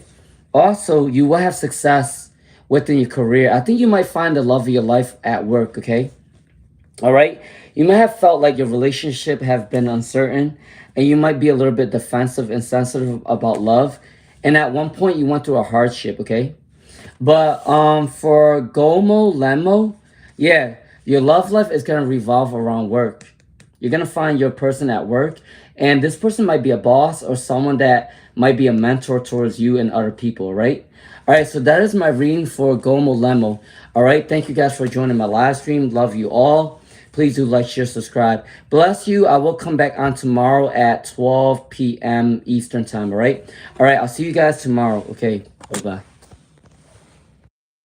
Also, you will have success within your career. I think you might find the love of your life at work, okay? All right. You might have felt like your relationship have been uncertain and you might be a little bit defensive and sensitive about love. And at one point you went through a hardship, okay? But for Gomo Lemo, yeah, your love life is gonna revolve around work. You're gonna find your person at work, and this person might be a boss or someone that might be a mentor towards you and other people, right? All right, so that is my reading for Gomo Lemo. All right, thank you guys for joining my live stream. Love you all. Please do like, share, subscribe. Bless you. I will come back on tomorrow at 12 p.m. Eastern time. All right. All right. I'll see you guys tomorrow. Okay. Bye bye.